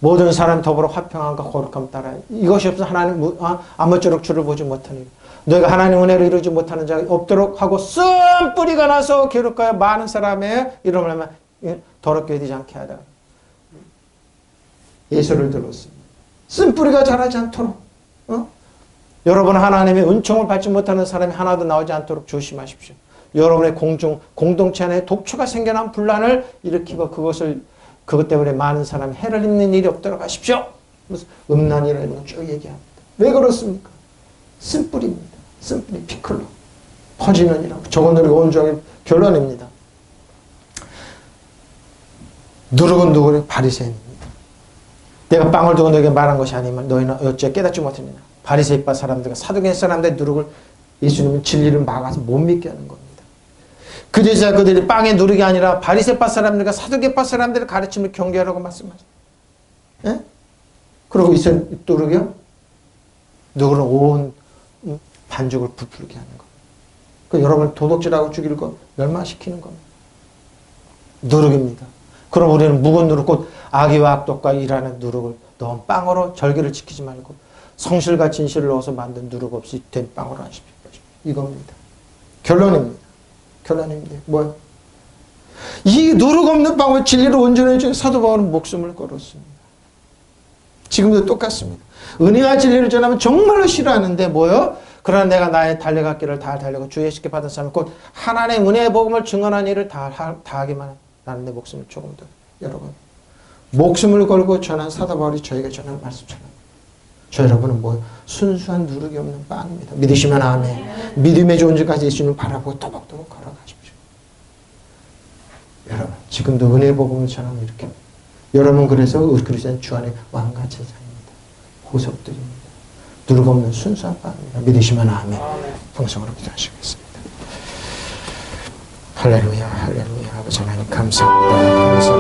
모든 사람 더불어 화평함과 거룩함 따라 이것이 없어 하나님 아무쪼록 주를 보지 못하니 너희가 하나님 은혜를 이루지 못하는 자가 없도록 하고 쓴 뿌리가 나서 괴롭게 많은 사람의 이름을 더럽게 되지 않게 하다. 예수를 들었습니다. 쓴 뿌리가 자라지 않도록 여러분 하나님의 은총을 받지 못하는 사람이 하나도 나오지 않도록 조심하십시오. 여러분의 공동체 안에 독초가 생겨난 분란을 일으키고 그것 때문에 많은 사람이 해를 입는 일이 없도록 하십시오. 그래서 음란이라는 걸 쭉 얘기합니다. 왜 그렇습니까? 쓴뿌리입니다. 쓴뿌리 피클로 퍼지는 이라고 저건들이 온종일 결론입니다. 누룩은 누구를 바리새인입니다. 내가 빵을 두고 너에게 말한 것이 아니면 너희는 어째 깨닫지 못했느냐. 바리새파 사람들과 사두개 사람들의 누룩을 예수님은 진리를 막아서 못 믿게 하는 겁니다. 그제야 그들이 빵의 누룩이 아니라 바리새파 사람들과 사두개파 사람들의 가르침을 경계하라고 말씀하셨어요. 예? 그리고 이 누룩이요? 누구는 온 반죽을 부풀게 하는 겁니다. 그 여러분 도둑질하고 죽일 거 멸망시키는 겁니다. 누룩입니다. 그럼 우리는 묵은 누룩, 곧 악의와 악독과 일하는 누룩을 넣은 빵으로 절기를 지키지 말고 성실과 진실을 넣어서 만든 누룩 없이 된 빵으로 하십시오. 이겁니다. 결론입니다. 결론입니다. 뭐요? 이 누룩 없는 빵을 진리로 온전해 준 사도 바울은 목숨을 걸었습니다. 지금도 똑같습니다. 은혜와 진리를 전하면 정말로 싫어하는데 뭐요? 그러나 내가 나의 달려갈 길을 다 달려고 주 예수께 받은 사람 곧 하나님의 은혜의 복음을 증언한 일을 다 하기만 나는 내 목숨을 조금 더 여러분 목숨을 걸고 전한 사도 바울이 저에게 전한 말씀처럼 저 여러분은 뭐 순수한 누룩이 없는 빵입니다. 믿으시면 아멘. 믿음의 존재까지 예수님을 바라보고 또박또박 걸어가십시오. 여러분 지금도 은혜의 복음을 전하면 이렇게 여러분 그래서 그리스도는 주 안에 왕과 제자입니다. 보석들입니다. 누룩 없는 순수한 빵입니다. 믿으시면 아멘. 풍성으로 기도하시겠습니다. 할렐루야 할렐루야 아버지 하나님 감사합니다. 감사합니다.